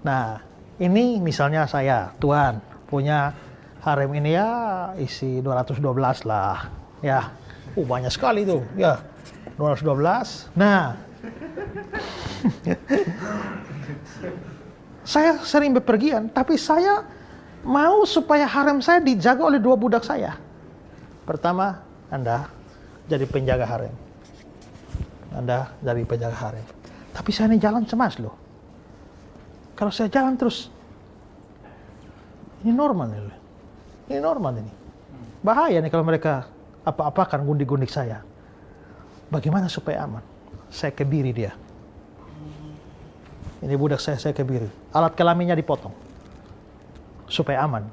Nah, ini misalnya saya, tuan, punya harem ini ya isi 212 lah. Ya, banyak sekali tuh. Ya, 212. Nah, saya sering bepergian, tapi saya mau supaya harem saya dijaga oleh dua budak saya. Pertama, Anda jadi penjaga harem. Anda jadi penjaga harem. Tapi saya ini jalan cemas loh. Kalau saya jalan terus, ini normal nih. Ini normal ini. Bahaya nih kalau mereka apa-apakan gundik-gundik saya. Bagaimana supaya aman? Saya kebiri dia. Ini budak saya kebiri. Alat kelaminnya dipotong. Supaya aman.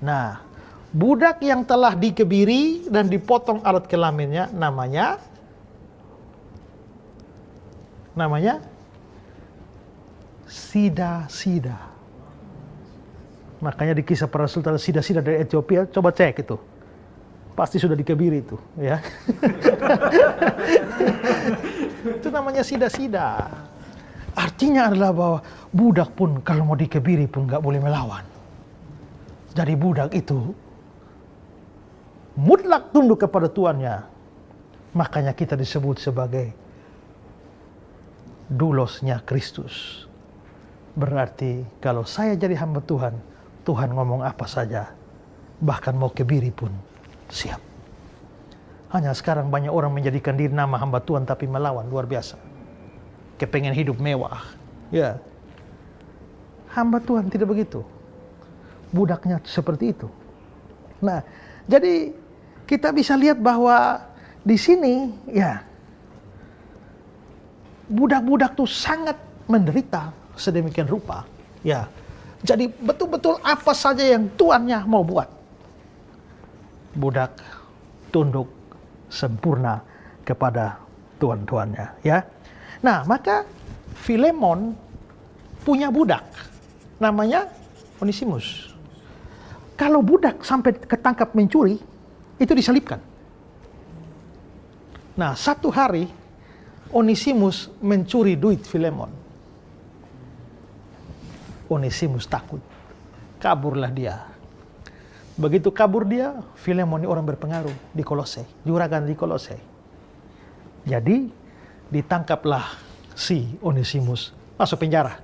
Nah, budak yang telah dikebiri dan dipotong alat kelaminnya namanya sida-sida. Makanya di Kisah Para Rasul sida-sida dari Ethiopia, coba cek itu. Pasti sudah dikebiri itu, ya. Itu namanya sida-sida. Artinya adalah bahwa budak pun kalau mau dikebiri pun nggak boleh melawan. Jadi budak itu mutlak tunduk kepada tuannya. Makanya kita disebut sebagai dulosnya Kristus. Berarti kalau saya jadi hamba Tuhan, Tuhan ngomong apa saja, bahkan mau kebiri pun siap. Hanya sekarang banyak orang menjadikan diri nama hamba Tuhan tapi melawan, luar biasa. Kepengen hidup mewah. Ya. Hamba Tuhan tidak begitu. Budaknya seperti itu. Nah, jadi kita bisa lihat bahwa di sini ya budak-budak tuh sangat menderita sedemikian rupa. Ya. Jadi betul-betul apa saja yang tuannya mau buat. Budak tunduk sempurna kepada tuan-tuannya, ya. Nah, maka Filemon punya budak, namanya Onesimus. Kalau budak sampai ketangkap mencuri, itu disalibkan. Nah, satu hari Onesimus mencuri duit Filemon. Onesimus takut, kaburlah dia. Begitu kabur dia, Filemon ini orang berpengaruh di Kolose, juragan di Kolose. Jadi ditangkaplah si Onesimus, masuk penjara.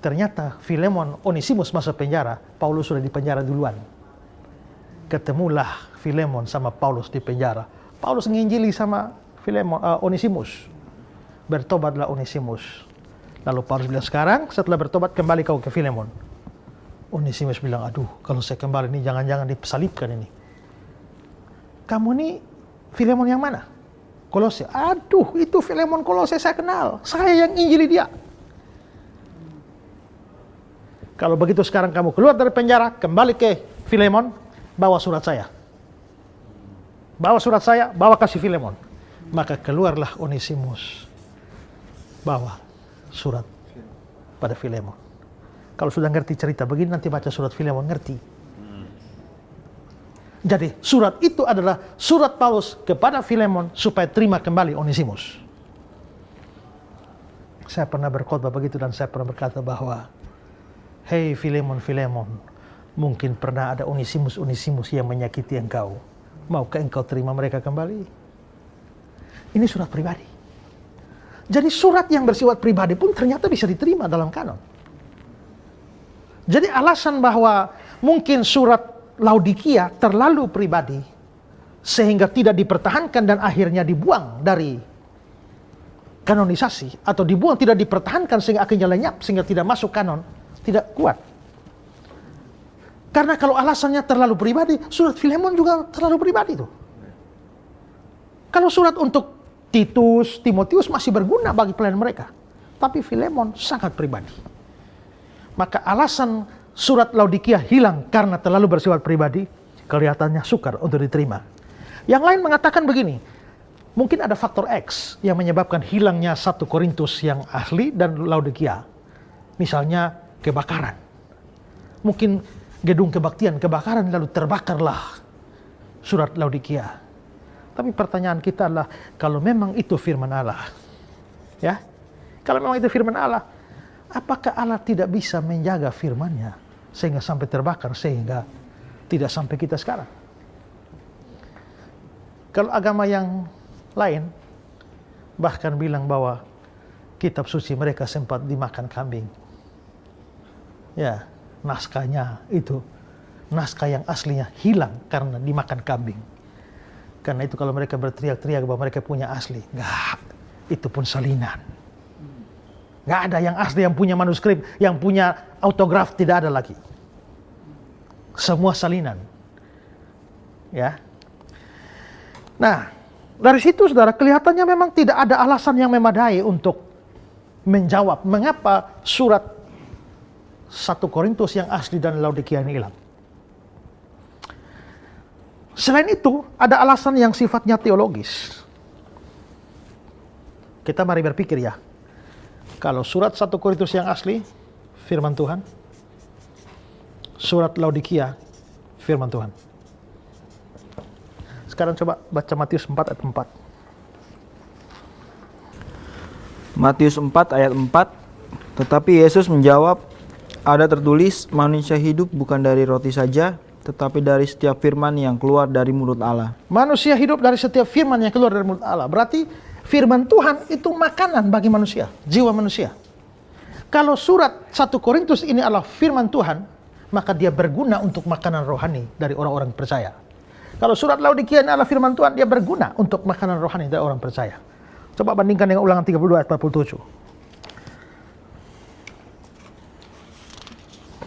Ternyata Filemon, Onesimus masuk penjara, Paulus sudah di penjara duluan. Ketemulah Filemon sama Paulus di penjara. Paulus nginjili sama Onesimus. Bertobatlah Onesimus. Lalu Paulus bilang, sekarang setelah bertobat kembali kau ke Filemon. Onesimus bilang, aduh kalau saya kembali ini jangan-jangan disalibkan ini. Kamu ini Filemon yang mana? Kolose. Aduh, itu Filemon Kolose saya kenal. Saya yang injili dia. Kalau begitu sekarang kamu keluar dari penjara, kembali ke Filemon, bawa surat saya. Bawa surat saya, bawa kasih Filemon. Maka keluarlah Onesimus, bawa surat pada Filemon. Kalau sudah ngerti cerita begini, nanti baca surat Filemon, ngerti. Jadi surat itu adalah surat Paulus kepada Filemon supaya terima kembali Onesimus. Saya pernah berkhotbah begitu dan saya pernah berkata bahwa, hei Filemon, mungkin pernah ada Onesimus yang menyakiti engkau. Maukah engkau terima mereka kembali? Ini surat pribadi. Jadi surat yang bersifat pribadi pun ternyata bisa diterima dalam kanon. Jadi alasan bahwa mungkin surat Laodikia terlalu pribadi sehingga tidak dipertahankan dan akhirnya dibuang dari kanonisasi atau dibuang tidak dipertahankan sehingga akhirnya lenyap sehingga tidak masuk kanon, tidak kuat. Karena kalau alasannya terlalu pribadi, surat Filemon juga terlalu pribadi tuh. Kalau surat untuk Titus, Timotius masih berguna bagi pelayan mereka, tapi Filemon sangat pribadi. Maka alasan surat Laodikia hilang karena terlalu bersifat pribadi, kelihatannya sukar untuk diterima. Yang lain mengatakan begini, mungkin ada faktor X yang menyebabkan hilangnya 1 Korintus yang asli dan Laodikia. Misalnya kebakaran. Mungkin gedung kebaktian kebakaran lalu terbakarlah surat Laodikia. Tapi pertanyaan kita adalah, kalau memang itu firman Allah, ya, kalau memang itu firman Allah, apakah Allah tidak bisa menjaga firman-Nya sehingga sampai terbakar, sehingga tidak sampai kita sekarang? Kalau agama yang lain bahkan bilang bahwa kitab suci mereka sempat dimakan kambing. Ya, naskahnya itu, naskah yang aslinya hilang karena dimakan kambing. Karena itu kalau mereka berteriak-teriak bahwa mereka punya asli, enggak, itu pun salinan. Enggak ada yang asli, yang punya manuskrip, yang punya autograf, tidak ada lagi. Semua salinan. Ya. Nah, dari situ saudara, kelihatannya memang tidak ada alasan yang memadai untuk menjawab mengapa surat 1 Korintus yang asli dan Laodikia ini hilang. Selain itu, ada alasan yang sifatnya teologis. Kita mari berpikir ya. Kalau surat 1 Korintus yang asli, firman Tuhan. Surat Laodikia, firman Tuhan. Sekarang coba baca Matius 4 ayat 4. Matius 4 ayat 4. Tetapi Yesus menjawab, ada tertulis, manusia hidup bukan dari roti saja, tetapi dari setiap firman yang keluar dari mulut Allah. Manusia hidup dari setiap firman yang keluar dari mulut Allah. Berarti firman Tuhan itu makanan bagi manusia, jiwa manusia. Kalau surat 1 Korintus ini adalah firman Tuhan, maka dia berguna untuk makanan rohani dari orang-orang percaya. Kalau surat Laodikia ini adalah firman Tuhan, dia berguna untuk makanan rohani dari orang percaya. Coba bandingkan dengan Ulangan 32 ayat 47.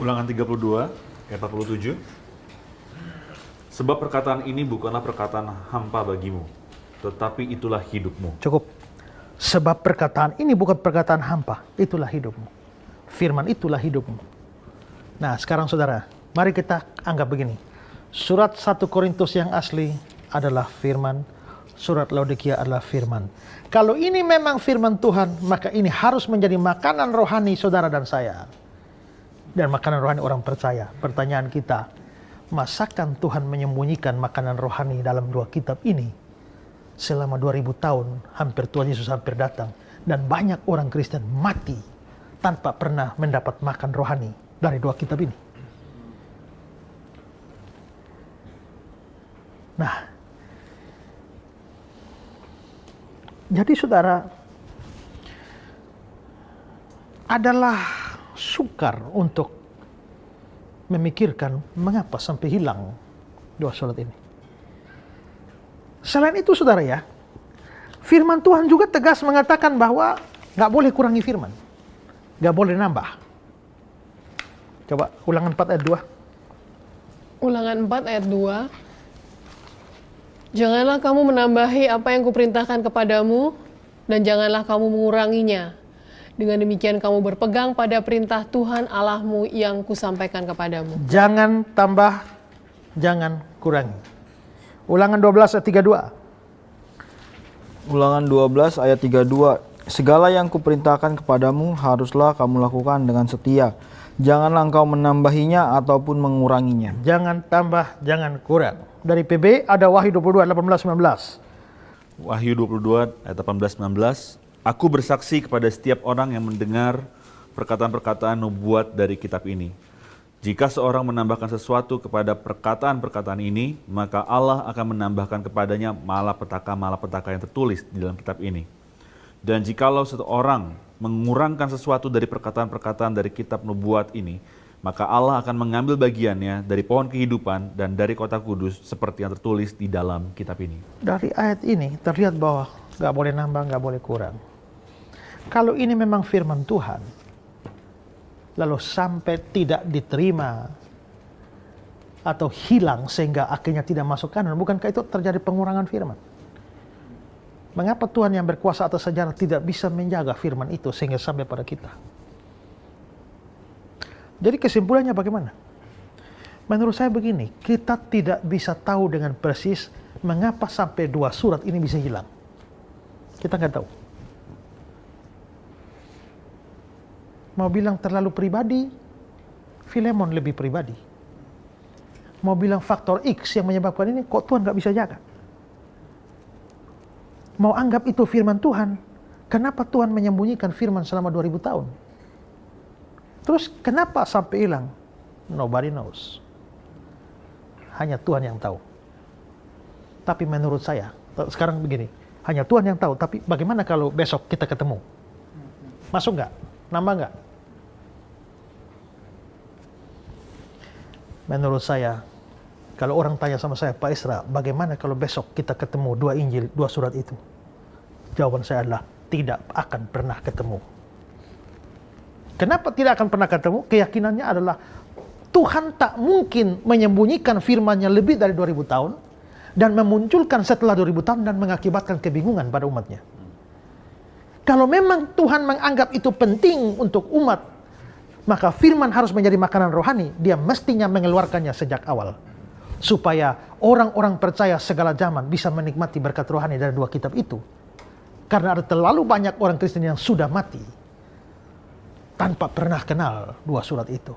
Ulangan 32 ayat 47. Sebab perkataan ini bukanlah perkataan hampa bagimu, tetapi itulah hidupmu. Cukup. Sebab perkataan ini bukan perkataan hampa, itulah hidupmu. Firman itulah hidupmu. Nah, sekarang saudara, mari kita anggap begini. Surat 1 Korintus yang asli adalah firman, surat Laodikia adalah firman. Kalau ini memang firman Tuhan, maka ini harus menjadi makanan rohani saudara dan saya. Dan makanan rohani orang percaya. Pertanyaan kita, masakan Tuhan menyembunyikan makanan rohani dalam dua kitab ini selama 2000 tahun, hampir Tuhan Yesus hampir datang, dan banyak orang Kristen mati tanpa pernah mendapat makan rohani dari dua kitab ini. Nah, jadi saudara, adalah sukar untuk memikirkan mengapa sampai hilang dua surat ini. Selain itu saudara ya, firman Tuhan juga tegas mengatakan bahwa nggak boleh kurangi firman, nggak boleh nambah. Coba Ulangan 4 ayat 2. Ulangan 4 ayat 2. Janganlah kamu menambahi apa yang kuperintahkan kepadamu, dan janganlah kamu menguranginya. Dengan demikian kamu berpegang pada perintah Tuhan Allahmu yang kusampaikan kepadamu. Jangan tambah, jangan kurangi. Ulangan 12 ayat 32. Ulangan 12 ayat 32. Segala yang kuperintahkan kepadamu haruslah kamu lakukan dengan setia. Janganlah engkau menambahinya ataupun menguranginya. Jangan tambah, jangan kurang. Dari PB ada Wahyu 22 ayat 18-19. Wahyu 22 ayat 18-19. Aku bersaksi kepada setiap orang yang mendengar perkataan-perkataan nubuat dari kitab ini. Jika seorang menambahkan sesuatu kepada perkataan-perkataan ini, maka Allah akan menambahkan kepadanya malapetaka yang tertulis di dalam kitab ini. Dan jikalau seseorang mengurangkan sesuatu dari perkataan-perkataan dari kitab nubuat ini, maka Allah akan mengambil bagiannya dari pohon kehidupan dan dari kota kudus seperti yang tertulis di dalam kitab ini. Dari ayat ini terlihat bahwa nggak boleh nambah, nggak boleh kurang. Kalau ini memang firman Tuhan, lalu sampai tidak diterima atau hilang sehingga akhirnya tidak masuk kanon, bukankah itu terjadi pengurangan firman? Mengapa Tuhan yang berkuasa atas sejarah tidak bisa menjaga firman itu sehingga sampai pada kita? Jadi kesimpulannya bagaimana? Menurut saya begini, kita tidak bisa tahu dengan persis mengapa sampai dua surat ini bisa hilang. Kita nggak tahu. Mau bilang terlalu pribadi, Filemon lebih pribadi. Mau bilang faktor X yang menyebabkan ini, kok Tuhan nggak bisa jaga? Mau anggap itu firman Tuhan, kenapa Tuhan menyembunyikan firman selama 2000 tahun? Terus kenapa sampai hilang? Nobody knows. Hanya Tuhan yang tahu. Tapi menurut saya, sekarang begini, hanya Tuhan yang tahu, tapi bagaimana kalau besok kita ketemu? Masuk nggak? Nambah nggak? Menurut saya, kalau orang tanya sama saya, Pak Isra, bagaimana kalau besok kita ketemu dua Injil, dua surat itu? Jawaban saya adalah, tidak akan pernah ketemu. Kenapa tidak akan pernah ketemu? Keyakinannya adalah, Tuhan tak mungkin menyembunyikan firman-Nya lebih dari 2000 tahun, dan memunculkan setelah 2000 tahun dan mengakibatkan kebingungan pada umatnya. Kalau memang Tuhan menganggap itu penting untuk umat, maka firman harus menjadi makanan rohani, dia mestinya mengeluarkannya sejak awal. Supaya orang-orang percaya segala zaman bisa menikmati berkat rohani dari dua kitab itu. Karena ada terlalu banyak orang Kristen yang sudah mati tanpa pernah kenal dua surat itu.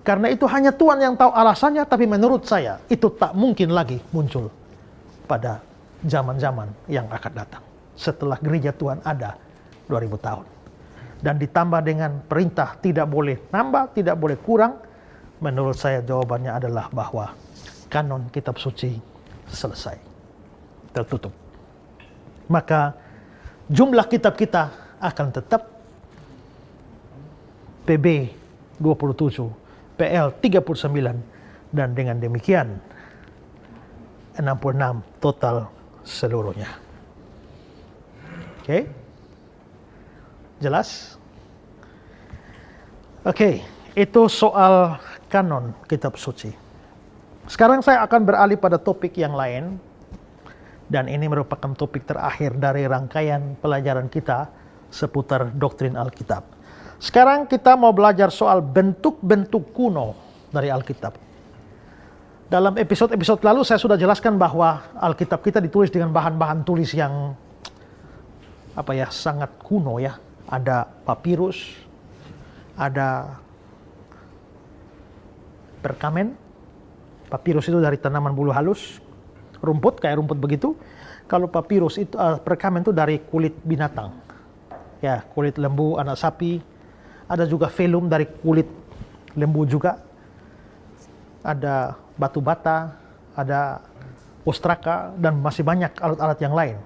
Karena itu hanya Tuhan yang tahu alasannya, tapi menurut saya itu tak mungkin lagi muncul pada zaman-zaman yang akan datang. Setelah gereja Tuhan ada 2000 tahun. Dan ditambah dengan perintah tidak boleh nambah, tidak boleh kurang. Menurut saya jawabannya adalah bahwa kanon kitab suci selesai. Tertutup. Maka jumlah kitab kita akan tetap PB 27, PL 39, dan dengan demikian 66 total seluruhnya. Oke? Jelas? Oke, itu soal kanon kitab suci. Sekarang saya akan beralih pada topik yang lain, dan ini merupakan topik terakhir dari rangkaian pelajaran kita seputar doktrin Alkitab. Sekarang kita mau belajar soal bentuk-bentuk kuno dari Alkitab. Dalam episode-episode lalu saya sudah jelaskan bahwa Alkitab kita ditulis dengan bahan-bahan tulis yang sangat kuno ya. Ada papirus, ada perkamen. Papirus itu dari tanaman bulu halus, rumput kayak rumput begitu. Kalau papirus itu perkamen itu dari kulit binatang. Ya, kulit lembu, anak sapi. Ada juga velum dari kulit lembu juga. Ada batu bata, ada ostraka, dan masih banyak alat-alat yang lain.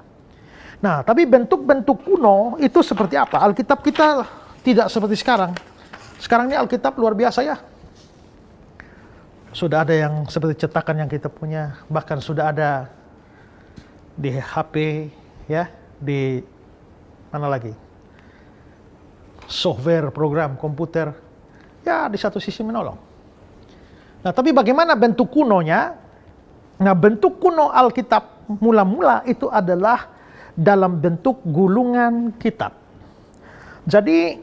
Nah, tapi bentuk-bentuk kuno itu seperti apa? Alkitab kita tidak seperti sekarang. Sekarang ini Alkitab luar biasa ya. Sudah ada yang seperti cetakan yang kita punya, bahkan sudah ada di HP, ya, di mana lagi? Software, program, komputer, ya di satu sisi menolong. Nah, tapi bagaimana bentuk kunonya? Nah, bentuk kuno Alkitab mula-mula itu adalah dalam bentuk gulungan kitab. Jadi,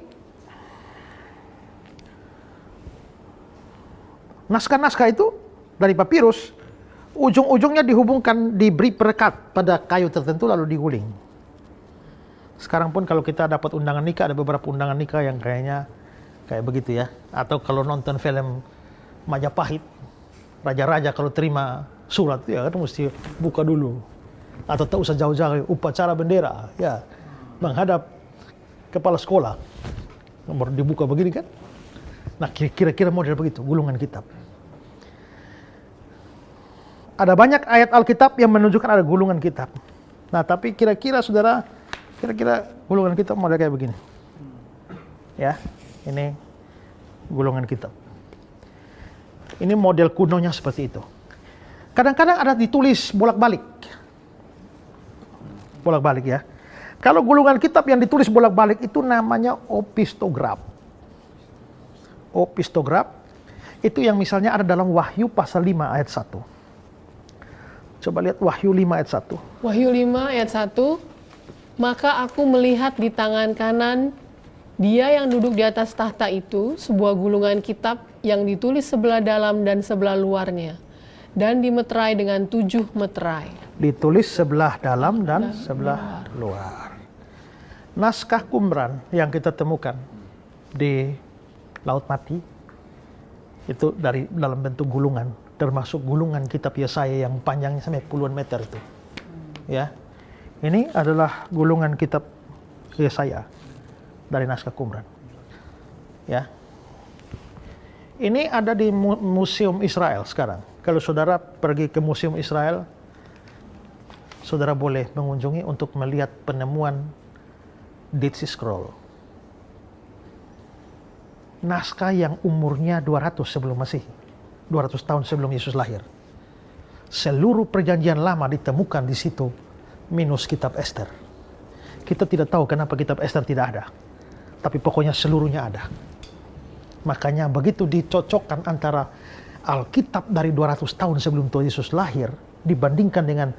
naskah-naskah itu dari papirus, ujung-ujungnya dihubungkan, diberi perekat pada kayu tertentu lalu diguling. Sekarang pun kalau kita dapat undangan nikah, ada beberapa undangan nikah yang kayaknya kayak begitu ya. Atau kalau nonton film Majapahit, raja-raja kalau terima surat ya kan mesti buka dulu. Atau tak usah jauh-jauh, upacara bendera ya, menghadap kepala sekolah, nomor dibuka begini kan. Nah, kira-kira model begitu gulungan kitab. Ada banyak ayat Alkitab yang menunjukkan ada gulungan kitab. Nah, tapi kira-kira saudara, gulungan kitab model kayak begini. Ya, ini gulungan kitab. Ini model kunonya seperti itu. Kadang-kadang ada ditulis bolak-balik. Bolak-balik ya. Kalau gulungan kitab yang ditulis bolak-balik itu namanya opistograf. Opistograf itu yang misalnya ada dalam Wahyu pasal 5 ayat 1. Coba lihat Wahyu 5 ayat 1. Wahyu 5 ayat 1. Maka aku melihat di tangan kanan dia yang duduk di atas tahta itu sebuah gulungan kitab yang ditulis sebelah dalam dan sebelah luarnya dan dimeterai dengan 7 meterai. Ditulis sebelah dalam dan sebelah luar. Naskah Qumran yang kita temukan di Laut Mati itu dari dalam bentuk gulungan, termasuk gulungan kitab Yesaya yang panjangnya sampai puluhan meter itu. Ya. Ini adalah gulungan kitab Yesaya dari naskah Qumran. Ya. Ini ada di Museum Israel sekarang. Kalau saudara pergi ke Museum Israel, saudara boleh mengunjungi untuk melihat penemuan Dead Sea Scroll. Naskah yang umurnya 200 sebelum Masehi. 200 tahun sebelum Yesus lahir. Seluruh perjanjian lama ditemukan di situ, minus kitab Ester. Kita tidak tahu kenapa kitab Ester tidak ada. Tapi pokoknya seluruhnya ada. Makanya begitu dicocokkan antara Alkitab dari 200 tahun sebelum Tuhan Yesus lahir dibandingkan dengan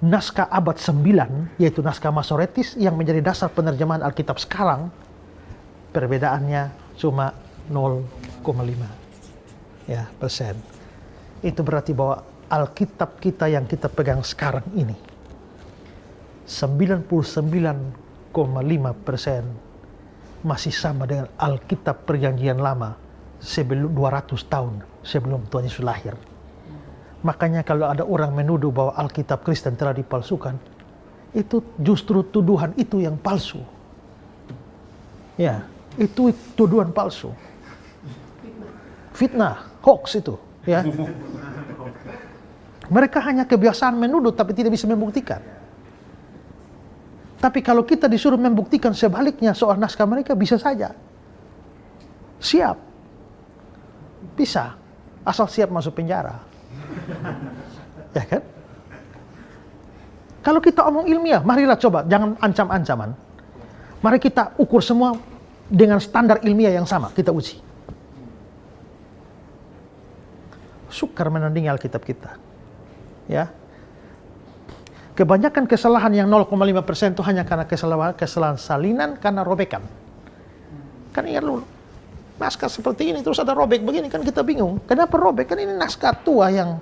naskah abad 9, yaitu naskah Masoretis yang menjadi dasar penerjemahan Alkitab sekarang, perbedaannya cuma 0,5 ya persen. Itu berarti bahwa Alkitab kita yang kita pegang sekarang ini 99,5% masih sama dengan Alkitab Perjanjian Lama sebelum 200 tahun sebelum Tuhan Yesus lahir. Makanya kalau ada orang menuduh bahwa Alkitab Kristen telah dipalsukan, itu justru tuduhan itu yang palsu. Ya, itu tuduhan palsu. Fitnah, hoax itu, ya. Mereka hanya kebiasaan menuduh tapi tidak bisa membuktikan. Tapi kalau kita disuruh membuktikan sebaliknya soal naskah mereka, bisa saja. Siap. Bisa. Asal siap masuk penjara. Ya kan? Kalau kita omong ilmiah, marilah coba, jangan ancam-ancaman. Mari kita ukur semua dengan standar ilmiah yang sama, kita uji. Sukar menandingi Alkitab kita. Ya. Kebanyakan kesalahan yang 0,5% itu hanya karena kesalahan salinan, karena robekan. Kan ingat dulu, naskah seperti ini terus ada robek begini, kan kita bingung. Kenapa robek? Kan ini naskah tua yang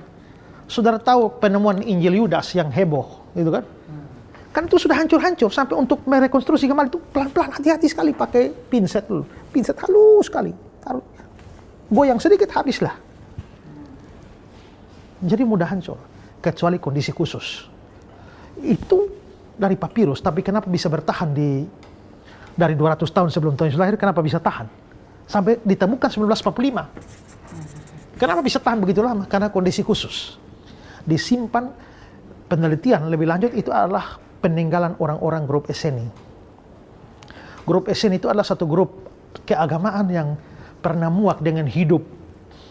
saudara tahu penemuan Injil Yudas yang heboh, gitu kan? Kan itu sudah hancur-hancur, sampai untuk merekonstruksi kembali itu pelan-pelan, hati-hati sekali pakai pinset dulu. Pinset halus sekali, taruh. Goyang sedikit habislah. Jadi mudah hancur, kecuali kondisi khusus. Itu dari papirus, tapi kenapa bisa bertahan dari 200 tahun sebelum Tuhan Yesus lahir, kenapa bisa tahan? Sampai ditemukan 1945. Kenapa bisa tahan begitu lama? Karena kondisi khusus. Disimpan, penelitian lebih lanjut itu adalah peninggalan orang-orang grup Esseni. Grup Esseni itu adalah satu grup keagamaan yang pernah muak dengan hidup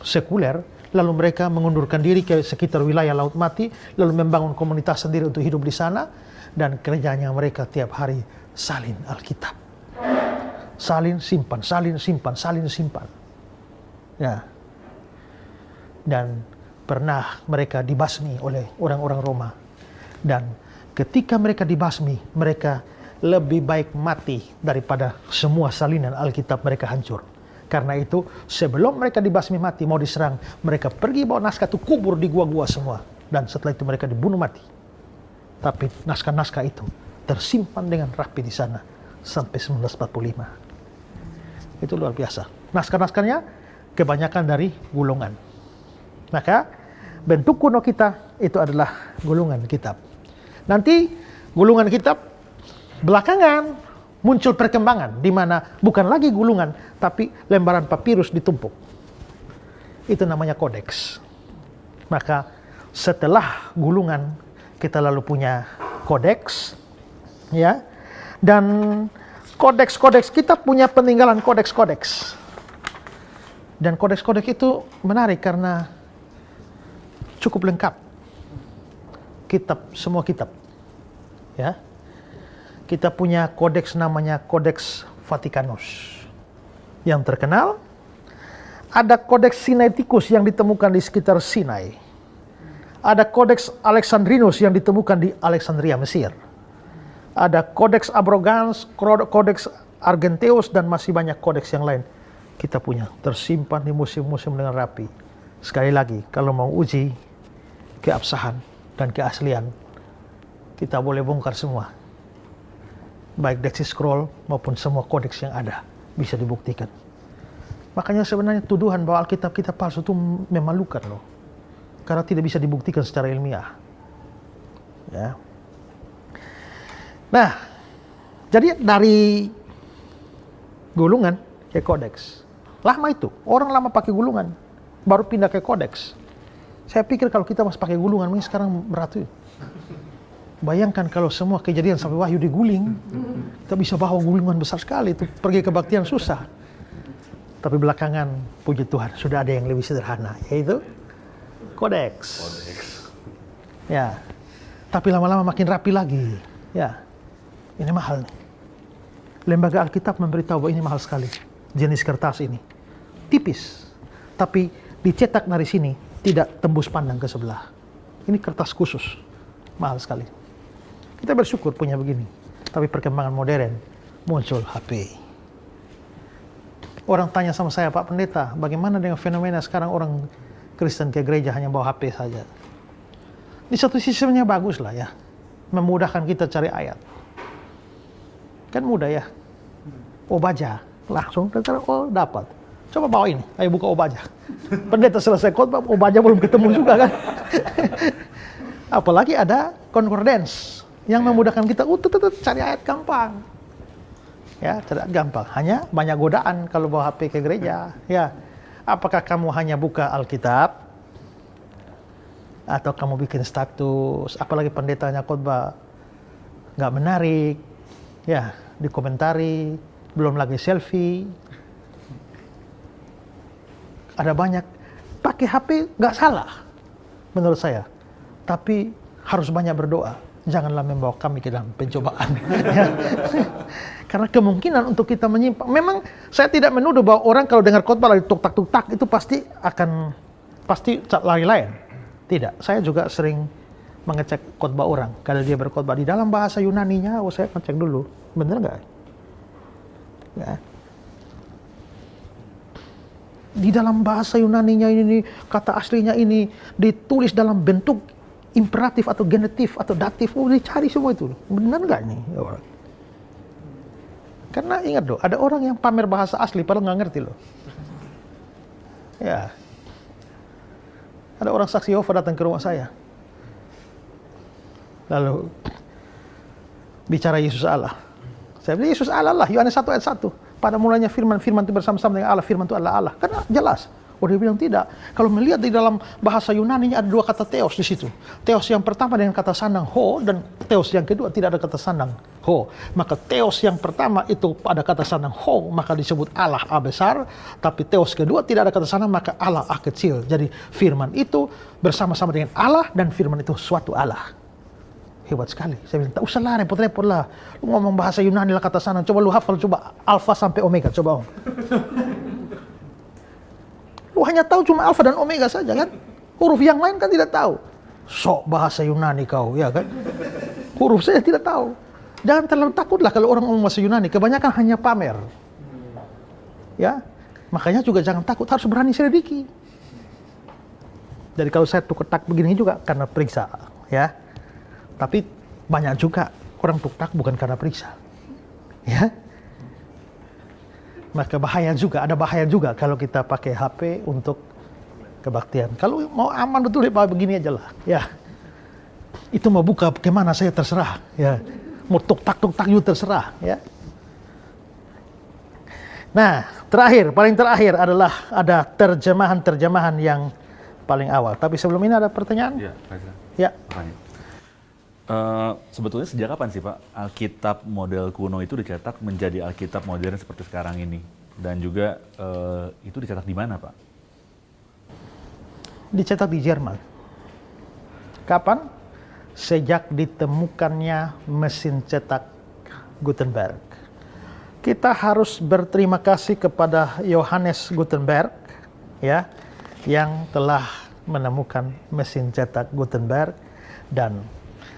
sekuler, lalu mereka mengundurkan diri ke sekitar wilayah Laut Mati, lalu membangun komunitas sendiri untuk hidup di sana, dan kerjanya mereka tiap hari salin Alkitab. Salin, simpan, salin, simpan, salin, simpan. Ya. Dan pernah mereka dibasmi oleh orang-orang Roma. Dan ketika mereka dibasmi, mereka lebih baik mati daripada semua salinan Alkitab mereka hancur. Karena itu, sebelum mereka dibasmi mati, mau diserang, mereka pergi bawa naskah itu kubur di gua-gua semua. Dan setelah itu mereka dibunuh mati. Tapi naskah-naskah itu tersimpan dengan rapi di sana sampai 1945. Itu luar biasa. Naskah-naskahnya kebanyakan dari gulungan. Maka bentuk kuno kita itu adalah gulungan kitab. Nanti gulungan kitab belakangan muncul perkembangan di mana bukan lagi gulungan tapi lembaran papirus ditumpuk. Itu namanya kodeks. Maka setelah gulungan kita lalu punya kodeks, ya. Dan kodeks-kodeks kita punya peninggalan kodeks-kodeks. Dan kodeks-kodeks itu menarik karena cukup lengkap. Kitab, semua kitab. Ya. Kita punya kodeks namanya Kodeks Vatikanus. Yang terkenal, ada Kodeks Sinaiticus yang ditemukan di sekitar Sinai. Ada Kodeks Alexandrinus yang ditemukan di Alexandria, Mesir. Ada Kodeks Abrogans, Kodeks Argenteus, dan masih banyak kodeks yang lain. Kita punya, tersimpan di museum-museum dengan rapi. Sekali lagi, kalau mau uji keabsahan dan keaslian, kita boleh bongkar semua. Baik Dead Sea Scroll maupun semua kodeks yang ada bisa dibuktikan. Makanya sebenarnya tuduhan bahwa Alkitab kita palsu itu memalukan loh. Karena tidak bisa dibuktikan secara ilmiah. Ya. Nah, jadi dari gulungan ke kodeks. Lama itu, orang lama pakai gulungan, baru pindah ke kodeks. Saya pikir kalau kita masih pakai gulungan, ini sekarang berat. Bayangkan kalau semua kejadian sampai Wahyu diguling, kita bisa bawa gulungan besar sekali, itu pergi kebaktian susah. Tapi belakangan, puji Tuhan, sudah ada yang lebih sederhana, yaitu kodeks. Ya, tapi lama-lama makin rapi lagi. Ya, ini mahal nih. Lembaga Alkitab memberitahu bahwa ini mahal sekali. Jenis kertas ini tipis, tapi dicetak dari sini tidak tembus pandang ke sebelah. Ini kertas khusus, mahal sekali. Kita bersyukur punya begini. Tapi perkembangan modern muncul HP. Orang tanya sama saya, Pak Pendeta, bagaimana dengan fenomena sekarang orang Kristen ke gereja hanya bawa HP saja? Di satu sisi sebenarnya bagus lah ya, memudahkan kita cari ayat. Kan mudah ya. Obaja, langsung oh dapat. Coba bawa ini, ayo buka Obaja. Pendeta selesai khotbah, Obaja belum ketemu juga kan. Apalagi ada concordance yang memudahkan kita untuk cari ayat gampang. Ya, cari ayat gampang. Hanya banyak godaan kalau bawa HP ke gereja. Ya, apakah kamu hanya buka Alkitab? Atau kamu bikin status? Apalagi pendetanya khotbah nggak menarik. Ya, dikomentari. Belum lagi selfie. Ada banyak. Pakai HP nggak salah, menurut saya. Tapi harus banyak berdoa. Janganlah membawa kami ke dalam pencobaan. Ya. Karena kemungkinan untuk kita menyimpang. Memang saya tidak menuduh bahwa orang kalau dengar khotbah lagi tuk-tak itu pasti lari lain. Tidak. Saya juga sering mengecek khotbah orang. Kalau dia berkhotbah di dalam bahasa Yunaninya, saya ngecek dulu. Bener nggak? Ya. di dalam bahasa Yunaninya ini, kata aslinya ini ditulis dalam bentuk imperatif atau genetif atau datif. Dicari semua itu. Benar nggak ini? Karena ingat loh, ada orang yang pamer bahasa asli padahal nggak ngerti loh. Ya. Ada orang saksi Yehova datang ke rumah saya. Lalu bicara Yesus Allah. Saya bilang Yesus Allah lah, Yohanes 1 ayat 1. Pada mulanya firman itu bersama-sama dengan Allah, firman itu adalah Allah. Karena jelas. Dia bilang tidak. Kalau melihat di dalam bahasa Yunani ada dua kata theos di situ. Theos yang pertama dengan kata sandang ho, dan theos yang kedua tidak ada kata sandang ho. Maka theos yang pertama itu ada kata sandang ho, maka disebut Allah A besar. Tapi theos kedua tidak ada kata sandang, maka Allah A kecil. Jadi firman itu bersama-sama dengan Allah, dan firman itu suatu Allah. Hebat sekali. Saya bilang, tak usah lah, repot-repot lah. Lu ngomong bahasa Yunani lah kata sandang. Coba lu hafal, coba alfa sampai omega, coba om. Lu hanya tahu cuma alfa dan omega saja kan? Huruf yang lain kan tidak tahu. Sok bahasa Yunani kau, ya kan? Huruf saya tidak tahu. Jangan terlalu takutlah kalau orang ngomong bahasa Yunani. Kebanyakan hanya pamer. Ya, makanya juga jangan takut, harus berani selidiki. Jadi kalau saya tuk-tak begini juga karena periksa, ya. Tapi banyak juga orang tuk-tak bukan karena periksa, ya. Maka bahaya juga, ada bahaya juga kalau kita pakai HP untuk kebaktian. Kalau mau aman betul ya begini aja lah, ya. Itu mau buka bagaimana saya terserah, ya. Mau tuk-tak juga terserah, ya. Nah, paling terakhir adalah ada terjemahan yang paling awal. Tapi sebelum ini ada pertanyaan? Ya, ya. Sebetulnya sejak kapan sih Pak Alkitab model kuno itu dicetak menjadi Alkitab modern seperti sekarang ini? Dan juga itu dicetak di mana Pak? Dicetak di Jerman. Kapan? Sejak ditemukannya mesin cetak Gutenberg. Kita harus berterima kasih kepada Johannes Gutenberg, ya, yang telah menemukan mesin cetak Gutenberg. Dan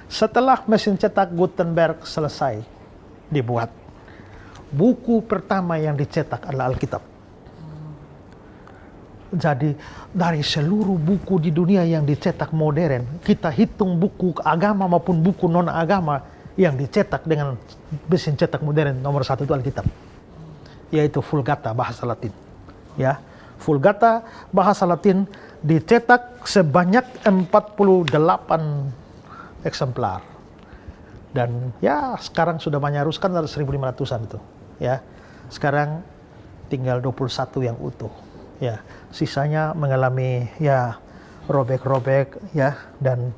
setelah mesin cetak Gutenberg selesai dibuat, buku pertama yang dicetak adalah Alkitab. Jadi dari seluruh buku di dunia yang dicetak modern, kita hitung buku agama maupun buku non-agama yang dicetak dengan mesin cetak modern, nomor 1 itu Alkitab, yaitu Vulgata bahasa Latin. Ya, Vulgata bahasa Latin dicetak sebanyak 48 eksemplar. Dan ya sekarang sudah banyak kan ada 1.500-an itu. Ya. Sekarang tinggal 21 yang utuh. Ya, sisanya mengalami ya robek-robek ya, dan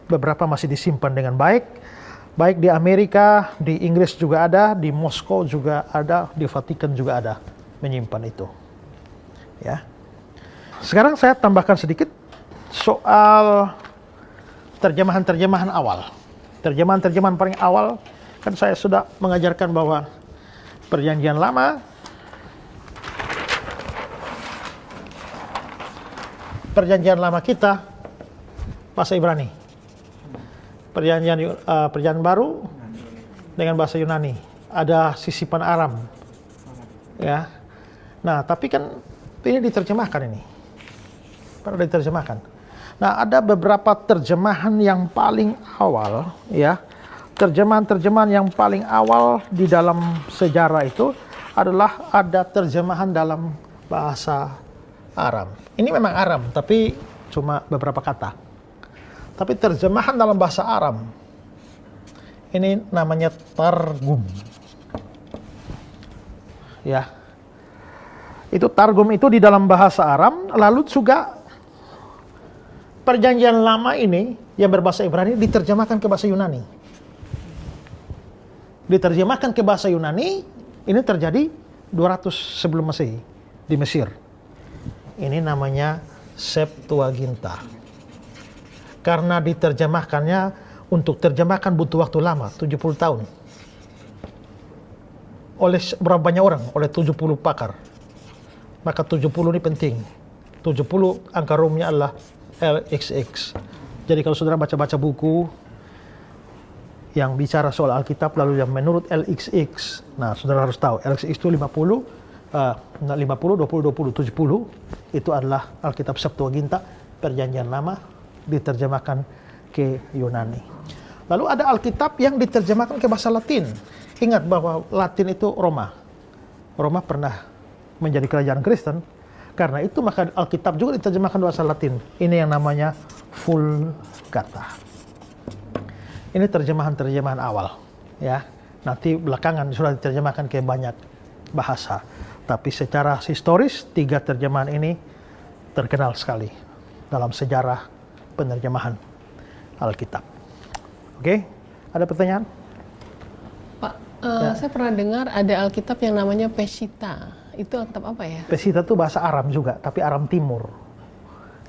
beberapa masih disimpan dengan baik. Baik di Amerika, di Inggris juga ada, di Moskow juga ada, di Vatikan juga ada menyimpan itu. Ya. Sekarang saya tambahkan sedikit soal terjemahan awal. Terjemahan paling awal, kan saya sudah mengajarkan bahwa Perjanjian Lama, kita bahasa Ibrani. Perjanjian Baru dengan bahasa Yunani. Ada sisipan Aram. Ya. Nah, tapi kan ini diterjemahkan ini. Pernah diterjemahkan. Nah, ada beberapa terjemahan yang paling awal, ya. Terjemahan yang paling awal di dalam sejarah itu adalah ada terjemahan dalam bahasa Aram. Ini memang Aram, tapi cuma beberapa kata. Tapi terjemahan dalam bahasa Aram, ini namanya Targum. Ya. Itu Targum itu di dalam bahasa Aram, lalu juga Perjanjian Lama ini yang berbahasa Ibrani diterjemahkan ke bahasa Yunani. Diterjemahkan ke bahasa Yunani, ini terjadi 200 sebelum Masehi di Mesir. Ini namanya Septuaginta. Karena diterjemahkannya, untuk terjemahkan butuh waktu lama, 70 tahun. Oleh berapa banyak orang? Oleh 70 pakar. Maka 70 ini penting. 70 angka Romnya adalah LXX. Jadi kalau saudara baca-baca buku yang bicara soal Alkitab lalu yang menurut LXX, nah saudara harus tahu LXX itu 50, 50, 20, 20, 70 itu adalah Alkitab Septuaginta, Perjanjian Lama, diterjemahkan ke Yunani. Lalu ada Alkitab yang diterjemahkan ke bahasa Latin. Ingat bahwa Latin itu Roma. Roma pernah menjadi kerajaan Kristen. Karena itu maka Alkitab juga diterjemahkan bahasa Latin. Ini yang namanya Vulgata. Ini terjemahan-terjemahan awal, ya. Nanti belakangan sudah diterjemahkan ke banyak bahasa. Tapi secara historis, 3 terjemahan ini terkenal sekali dalam sejarah penerjemahan Alkitab. Oke, ada pertanyaan? Pak, saya pernah dengar ada Alkitab yang namanya Peshitta. Itu Alkitab apa ya? Peshitta itu bahasa Aram juga, tapi Aram Timur.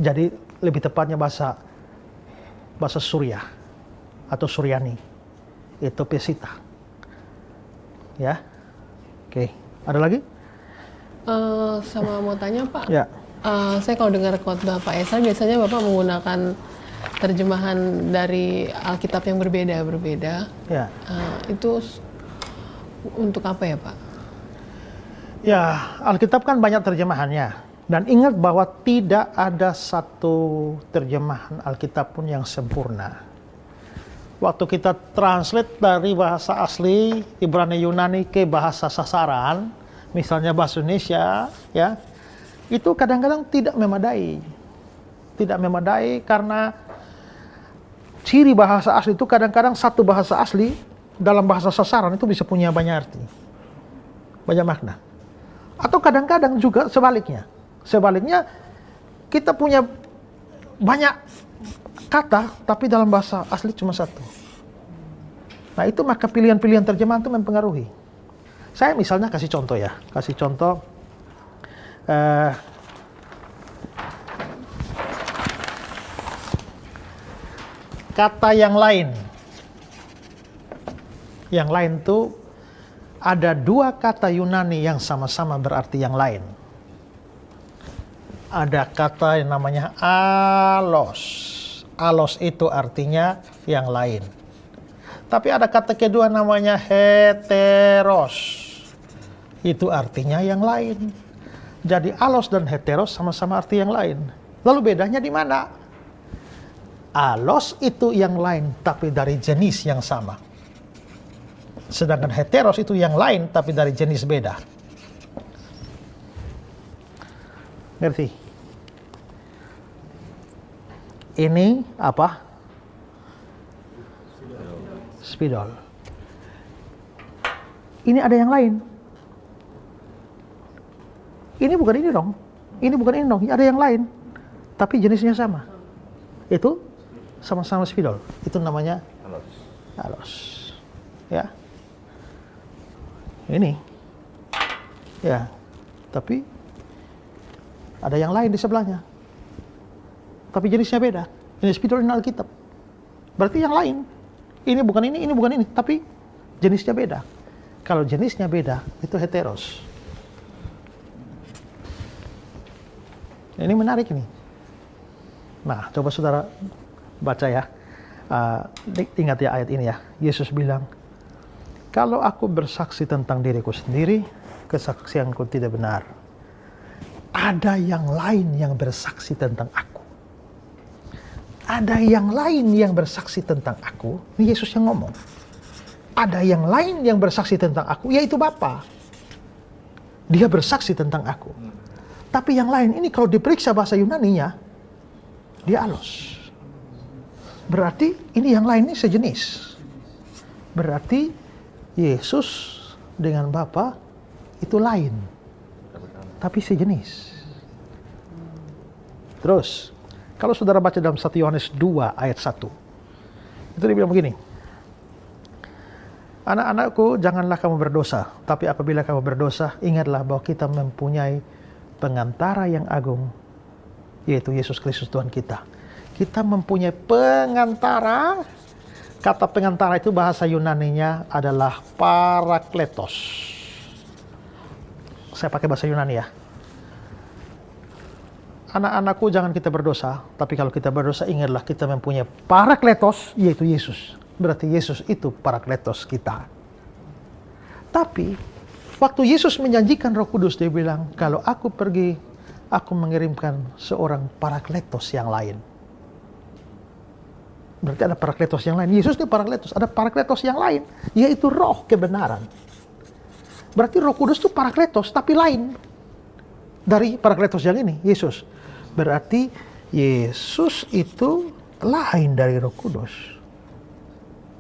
Jadi lebih tepatnya bahasa Suriah atau Suryani. Itu Peshitta. Ya, oke. Ada lagi? Sama mau tanya Pak, Ya. saya kalau dengar khotbah Pak Esa biasanya Bapak menggunakan terjemahan dari Alkitab yang berbeda-berbeda. Ya. Itu untuk apa ya Pak? Ya, Alkitab kan banyak terjemahannya. Dan ingat bahwa tidak ada satu terjemahan Alkitab pun yang sempurna. Waktu kita translate dari bahasa asli Ibrani Yunani ke bahasa sasaran, misalnya bahasa Indonesia, ya, itu kadang-kadang tidak memadai. Tidak memadai karena ciri bahasa asli itu kadang-kadang satu bahasa asli dalam bahasa sasaran itu bisa punya banyak arti, banyak makna. Atau kadang-kadang juga sebaliknya. Sebaliknya kita punya banyak kata tapi dalam bahasa asli cuma satu. Nah itu maka pilihan-pilihan terjemahan itu mempengaruhi. Saya misalnya kasih contoh ya, kata yang lain. Yang lain tuh ada 2 kata Yunani yang sama-sama berarti yang lain. Ada kata yang namanya alos. Alos itu artinya yang lain. Tapi ada kata kedua namanya heteros. Itu artinya yang lain. Jadi alos dan heteros sama-sama arti yang lain. Lalu bedanya di mana? Alos itu yang lain tapi dari jenis yang sama. Sedangkan heteros itu yang lain tapi dari jenis beda. Ngerti? Ini apa? Spidol. Ini ada yang lain. Ini bukan ini dong. Ini bukan ini dong. Ada yang lain. Tapi jenisnya sama. Itu sama-sama spidol. Itu namanya alos. Ya. Ini. Ya. Tapi ada yang lain di sebelahnya. Tapi jenisnya beda. Ini spidol, ini Alkitab. Berarti yang lain. Ini bukan ini bukan ini. Tapi jenisnya beda. Kalau jenisnya beda, itu heteros. Ini menarik ini. Nah, coba saudara baca ya. Ingat ya ayat ini ya. Yesus bilang, kalau aku bersaksi tentang diriku sendiri, kesaksianku tidak benar. Ada yang lain yang bersaksi tentang aku. Ada yang lain yang bersaksi tentang aku. Ini Yesus yang ngomong. Ada yang lain yang bersaksi tentang aku, yaitu Bapa. Dia bersaksi tentang aku. Tapi yang lain ini kalau diperiksa bahasa Yunaninya, dia alos. Berarti ini yang lain ini sejenis. Berarti Yesus dengan Bapa itu lain. Tapi sejenis. Terus, kalau saudara baca dalam 1 Yohanes 2 ayat 1. Itu dia bilang begini. Anak-anakku, janganlah kamu berdosa. Tapi apabila kamu berdosa, ingatlah bahwa kita mempunyai pengantara yang agung, yaitu Yesus Kristus Tuhan kita. Kita mempunyai pengantara. Kata pengantara itu bahasa Yunaninya adalah parakletos. Saya pakai bahasa Yunani ya. Anak-anakku, jangan kita berdosa. Tapi kalau kita berdosa, ingatlah kita mempunyai parakletos, yaitu Yesus. Berarti Yesus itu parakletos kita. Tapi Waktu Yesus menjanjikan Roh Kudus, dia bilang, kalau aku pergi, aku mengirimkan seorang parakletos yang lain. Berarti ada parakletos yang lain. Yesus dia parakletos, ada parakletos yang lain, yaitu roh kebenaran. Berarti Roh Kudus itu parakletos, tapi lain dari parakletos yang ini, Yesus. Berarti Yesus itu lain dari Roh Kudus.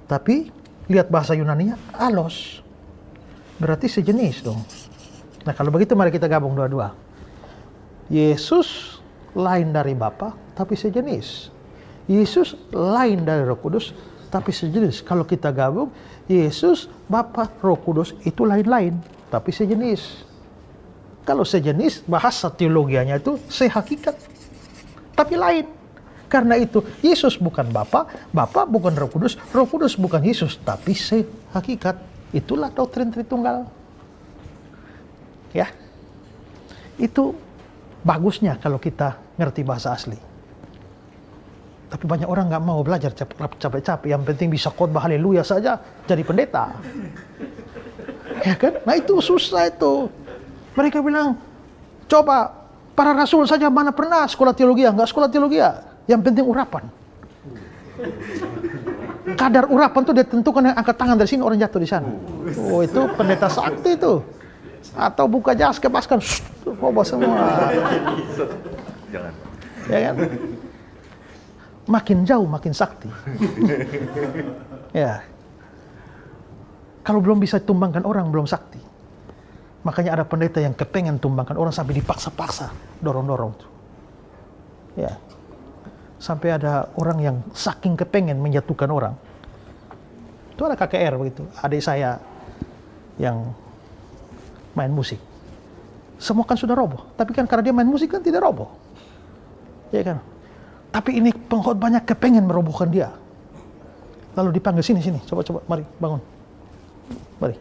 Tapi lihat bahasa Yunaninya, alos. Berarti sejenis dong. Nah kalau begitu mari kita gabung dua-dua. Yesus lain dari Bapa, tapi sejenis. Yesus lain dari Roh Kudus, tapi sejenis. Kalau kita gabung, Yesus, Bapa, Roh Kudus itu lain-lain, tapi sejenis. Kalau sejenis, bahasa teologianya itu sehakikat, tapi lain. Karena itu, Yesus bukan Bapa, Bapa bukan Roh Kudus bukan Yesus, tapi sehakikat. Itulah doktrin Tritunggal. Ya, itu bagusnya kalau kita ngerti bahasa asli. Tapi banyak orang nggak mau belajar capek-capek. Yang penting bisa khotbah haleluya saja jadi pendeta. Ya kan? Nah itu susah itu. Mereka bilang, coba para rasul saja mana pernah sekolah teologi? Nggak sekolah teologi. Yang penting urapan. Kadar urapan tuh ditentukan yang angkat tangan dari sini orang jatuh di sana. Oh itu pendeta sakti itu. Atau buka jas kebaskan, khotbah semua. Jangan. Ya kan? Makin jauh makin sakti. Ya. Kalau belum bisa tumbangkan orang belum sakti. Makanya ada pendeta yang kepengen tumbangkan orang sampai dipaksa-paksa, dorong-dorong. Ya. Sampai ada orang yang saking kepengen menjatuhkan orang. Itu ada KKR begitu, adik saya yang main musik. Semua kan sudah roboh, tapi kan karena dia main musik kan tidak roboh. Ya kan? Tapi ini pengkhotbahnya kepengen merobohkan dia. Lalu dipanggil, sini, coba, mari, bangun. Mari.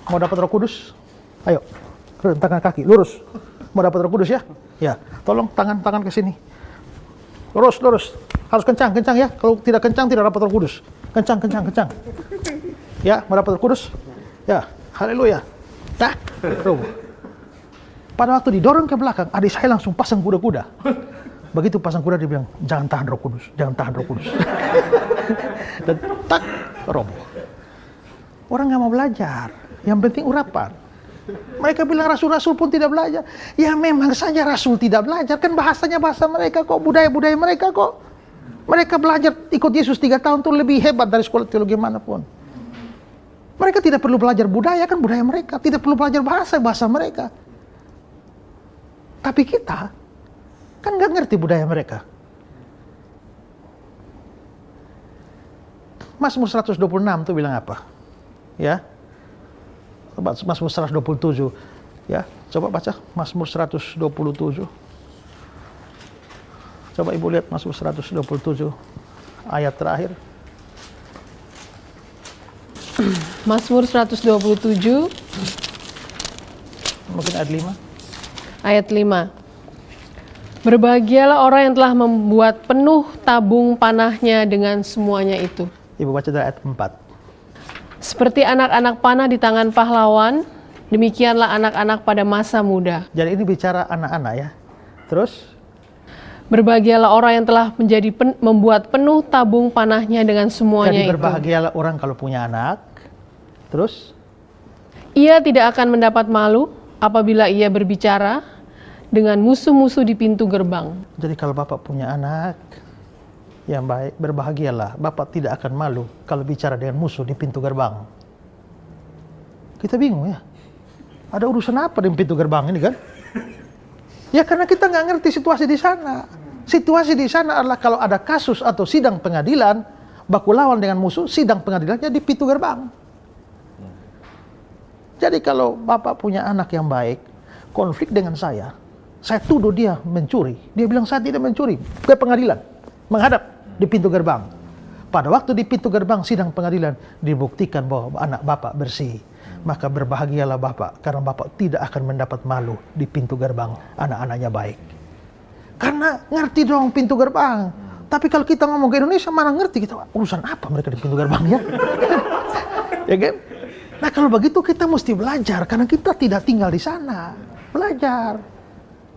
Mau dapat Roh Kudus? Ayo, rentangkan kaki, lurus. Mau dapat Roh Kudus ya? Ya, tolong tangan ke sini. Lurus. Harus kencang ya. Kalau tidak kencang tidak dapat Roh Kudus. Kencang. Ya, mau dapat Roh Kudus? Ya, haleluya. Dah, roboh. Pada waktu didorong ke belakang, adik saya langsung pasang kuda-kuda. Begitu pasang kuda dia bilang, jangan tahan Roh Kudus. Dan tak, roboh. Orang nggak mau belajar. Yang penting urapan. Mereka bilang rasul-rasul pun tidak belajar. Ya memang saja rasul tidak belajar. Kan bahasanya bahasa mereka kok, budaya-budaya mereka kok. Mereka belajar ikut Yesus 3 tahun itu lebih hebat dari sekolah teologi manapun. Mereka tidak perlu belajar budaya, kan budaya mereka. Tidak perlu belajar bahasa mereka. Tapi kita kan nggak ngerti budaya mereka. Mazmur 126 tuh bilang apa? Ya. Mazmur 127. Ya, coba baca Mazmur 127. Coba Ibu lihat Mazmur 127 ayat terakhir. Mazmur 127 Mungkin ayat 5. ayat 5. Berbahagialah orang yang telah membuat penuh tabung panahnya dengan semuanya itu. Ibu baca dari ayat 4. Seperti anak-anak panah di tangan pahlawan, demikianlah anak-anak pada masa muda. Jadi ini bicara anak-anak ya. Terus Berbahagialah orang yang telah membuat penuh tabung panahnya dengan semuanya jadi itu. berbahagialah orang kalau punya anak. Terus Ia tidak akan mendapat malu apabila ia berbicara dengan musuh-musuh di pintu gerbang. jadi kalau Bapak punya anak yang baik, berbahagialah. Bapak tidak akan malu kalau bicara dengan musuh di pintu gerbang. Kita bingung ya. Ada urusan apa di pintu gerbang ini kan? Ya karena kita nggak ngerti situasi di sana. Situasi di sana adalah kalau ada kasus atau sidang pengadilan, baku lawan dengan musuh, sidang pengadilannya di pintu gerbang. Jadi kalau Bapak punya anak yang baik, konflik dengan saya tuduh dia mencuri. Dia bilang saya tidak mencuri, ke pengadilan, menghadap di pintu gerbang. Pada waktu di pintu gerbang sidang pengadilan, dibuktikan bahwa anak Bapak bersih. Maka berbahagialah Bapak, karena Bapak tidak akan mendapat malu di pintu gerbang anak-anaknya baik. Karena ngerti dong pintu gerbang. Tapi kalau kita ngomong ke Indonesia, mana ngerti kita urusan apa mereka di pintu gerbang ya? Ya kan? Nah kalau begitu kita mesti belajar, karena kita tidak tinggal di sana. Belajar.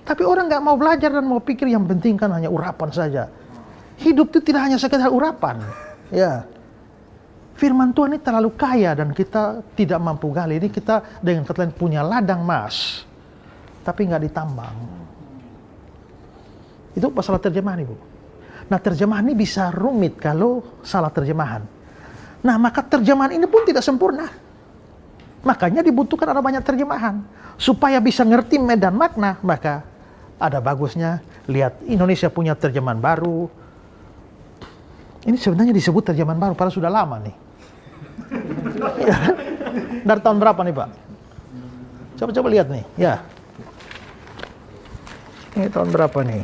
Tapi orang nggak mau belajar dan mau pikir yang penting kan hanya urapan saja. Hidup itu tidak hanya sekedar urapan. Ya. Firman Tuhan ini terlalu kaya dan kita tidak mampu gali. Ini kita dengan kata lain punya ladang emas, tapi nggak ditambang. Itu masalah terjemahan, Ibu. Nah terjemahan ini bisa rumit kalau salah terjemahan. Nah maka terjemahan ini pun tidak sempurna. Makanya dibutuhkan ada banyak terjemahan. Supaya bisa ngerti medan makna, maka ada bagusnya lihat Indonesia punya terjemahan baru. Ini sebenarnya disebut terjemahan baru, padahal sudah lama nih. Ya, dari tahun berapa nih Pak? Coba lihat nih, ya. Ini tahun berapa nih?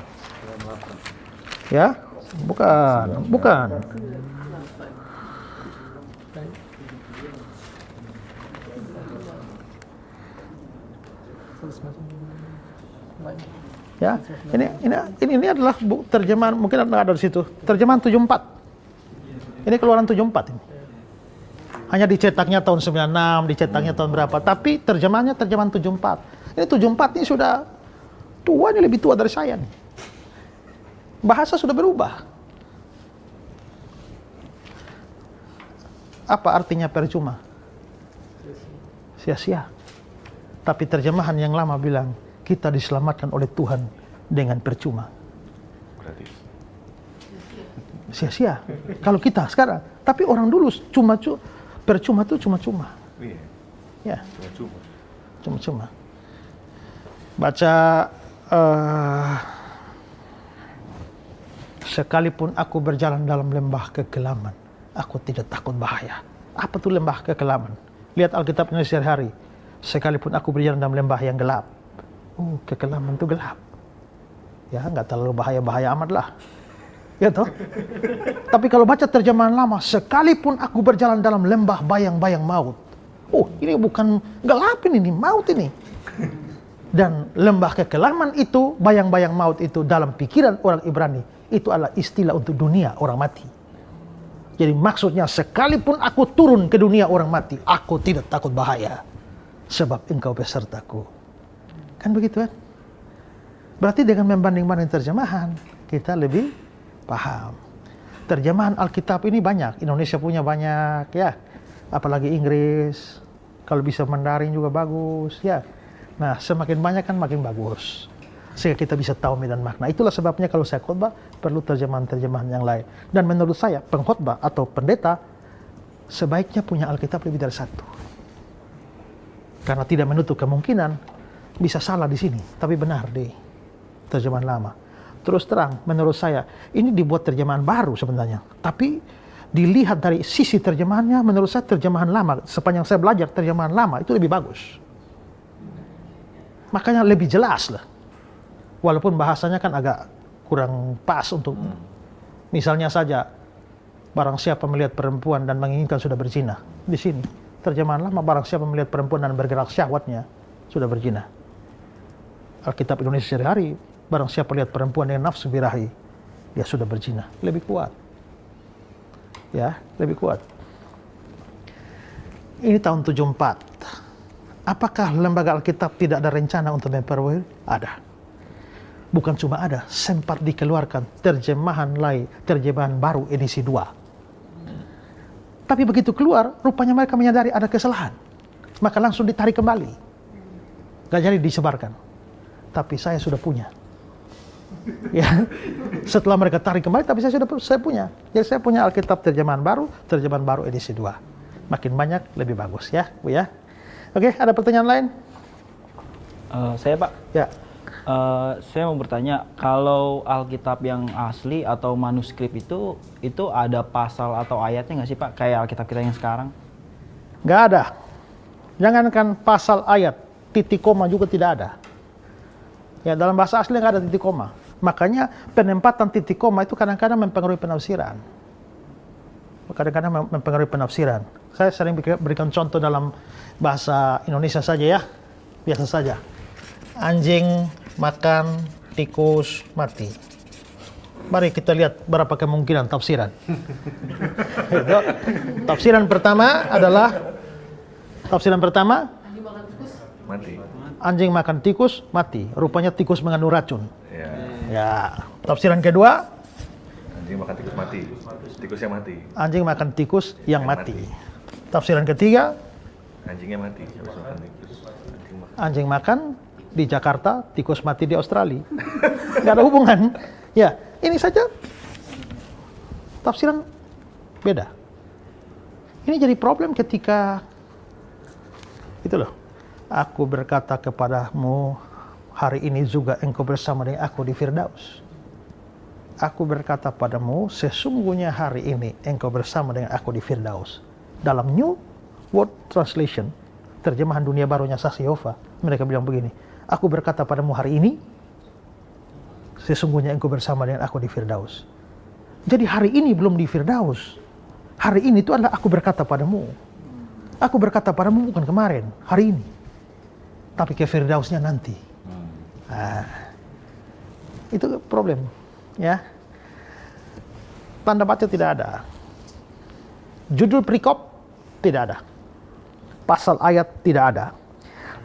Ya, bukan. Ya, ini adalah terjemahan, mungkin ada di situ. Terjemahan 74. Ini keluaran 74 ini. Hanya dicetaknya tahun 96, dicetaknya tahun berapa, tapi terjemahannya terjemahan 74. Ini 74 ini sudah tua, ini lebih tua dari saya nih. Bahasa sudah berubah. Apa artinya percuma? Sia-sia. Tapi terjemahan yang lama bilang, kita diselamatkan oleh Tuhan dengan percuma. Gratis. Sia-sia. Kalau kita sekarang, tapi orang dulu percuma itu cuma-cuma. Iya. Ya, Cuma. cuma-cuma. Baca sekalipun aku berjalan dalam lembah kekelaman, aku tidak takut bahaya. Apa tuh lembah kekelaman? Lihat Alkitab Indonesia sehari-hari. Sekalipun aku berjalan dalam lembah yang gelap. Kekelaman itu gelap. Ya, nggak terlalu bahaya-bahaya amat lah. Ya toh? Tapi kalau baca terjemahan lama, sekalipun aku berjalan dalam lembah bayang-bayang maut. Ini bukan gelap ini maut ini. Dan lembah kekelaman itu, bayang-bayang maut itu dalam pikiran orang Ibrani, itu adalah istilah untuk dunia orang mati. Jadi maksudnya sekalipun aku turun ke dunia orang mati, aku tidak takut bahaya. Sebab engkau besertaku. Kan begitu kan? Berarti dengan membanding-banding terjemahan, kita lebih paham. Terjemahan Alkitab ini banyak. Indonesia punya banyak ya. Apalagi Inggris. Kalau bisa Mandarin juga bagus ya. Nah semakin banyak kan makin bagus. Sehingga kita bisa tahu medan makna. Itulah sebabnya kalau saya khotbah perlu terjemahan-terjemahan yang lain. Dan menurut saya pengkhotbah atau pendeta sebaiknya punya Alkitab lebih dari satu. Karena tidak menutup kemungkinan bisa salah di sini, tapi benar di terjemahan lama. Terus terang, menurut saya ini dibuat terjemahan baru sebenarnya. Tapi dilihat dari sisi terjemahannya, menurut saya terjemahan lama, sepanjang saya belajar terjemahan lama itu lebih bagus. Makanya lebih jelas lah. Walaupun bahasanya kan agak kurang pas untuk, misalnya saja, barang siapa melihat perempuan dan menginginkan sudah berzina. Di sini, terjemahan lama, barang siapa melihat perempuan dan bergerak syahwatnya, sudah berzina. Alkitab Indonesia sehari-hari, barang siapa lihat perempuan dengan nafsu birahi, dia sudah berzina. Lebih kuat. Ya, lebih kuat. Ini tahun 74. Apakah lembaga Alkitab tidak ada rencana untuk memperbarui? Ada. Bukan cuma ada, sempat dikeluarkan terjemahan baru edisi 2. Tapi begitu keluar, rupanya mereka menyadari ada kesalahan. Maka langsung ditarik kembali. Gak jadi disebarkan. Tapi saya sudah punya. Ya, setelah mereka tarik kembali, tapi saya punya. Jadi saya punya Alkitab terjemahan baru edisi 2. Makin banyak, lebih bagus ya, Bu ya. Oke, ada pertanyaan lain? Saya Pak. Ya. Saya mau bertanya, kalau Alkitab yang asli atau manuskrip itu ada pasal atau ayatnya nggak sih Pak? Kayak Alkitab kita yang sekarang? Nggak ada. Jangankan pasal ayat, titik koma juga tidak ada. Ya, dalam bahasa asli nggak ada titik koma. Makanya penempatan titik koma itu kadang-kadang mempengaruhi penafsiran. Kadang-kadang mempengaruhi penafsiran. Saya sering berikan contoh dalam bahasa Indonesia saja ya. Biasa saja. Anjing makan tikus mati. Mari kita lihat berapa kemungkinan tafsiran. Tafsiran pertama adalah Tafsiran pertama, Mati. anjing makan tikus, mati. Rupanya tikus mengandung racun. Ya. Ya. Tafsiran kedua, Anjing makan tikus mati. Tikusnya mati. anjing makan tikus yang mati. Tafsiran ketiga, Anjingnya mati. Habis makan tikus. anjing makan di Jakarta, tikus mati di Australia. Nggak ada hubungan. Ya, ini saja tafsiran beda. Ini jadi problem ketika itu loh. Aku berkata kepadamu, hari ini juga engkau bersama dengan aku di Firdaus. Aku berkata padamu, sesungguhnya hari ini engkau bersama dengan aku di Firdaus. Dalam New World Translation, terjemahan dunia barunya Saksi Yehova, mereka bilang begini, aku berkata padamu hari ini, sesungguhnya engkau bersama dengan aku di Firdaus. Jadi hari ini belum di Firdaus. Hari ini itu adalah aku berkata padamu. Aku berkata padamu bukan kemarin, hari ini. Tapi ke Firdausnya nanti. Nah, itu problem. Ya. Tanda baca tidak ada. Judul perikop tidak ada. Pasal ayat tidak ada.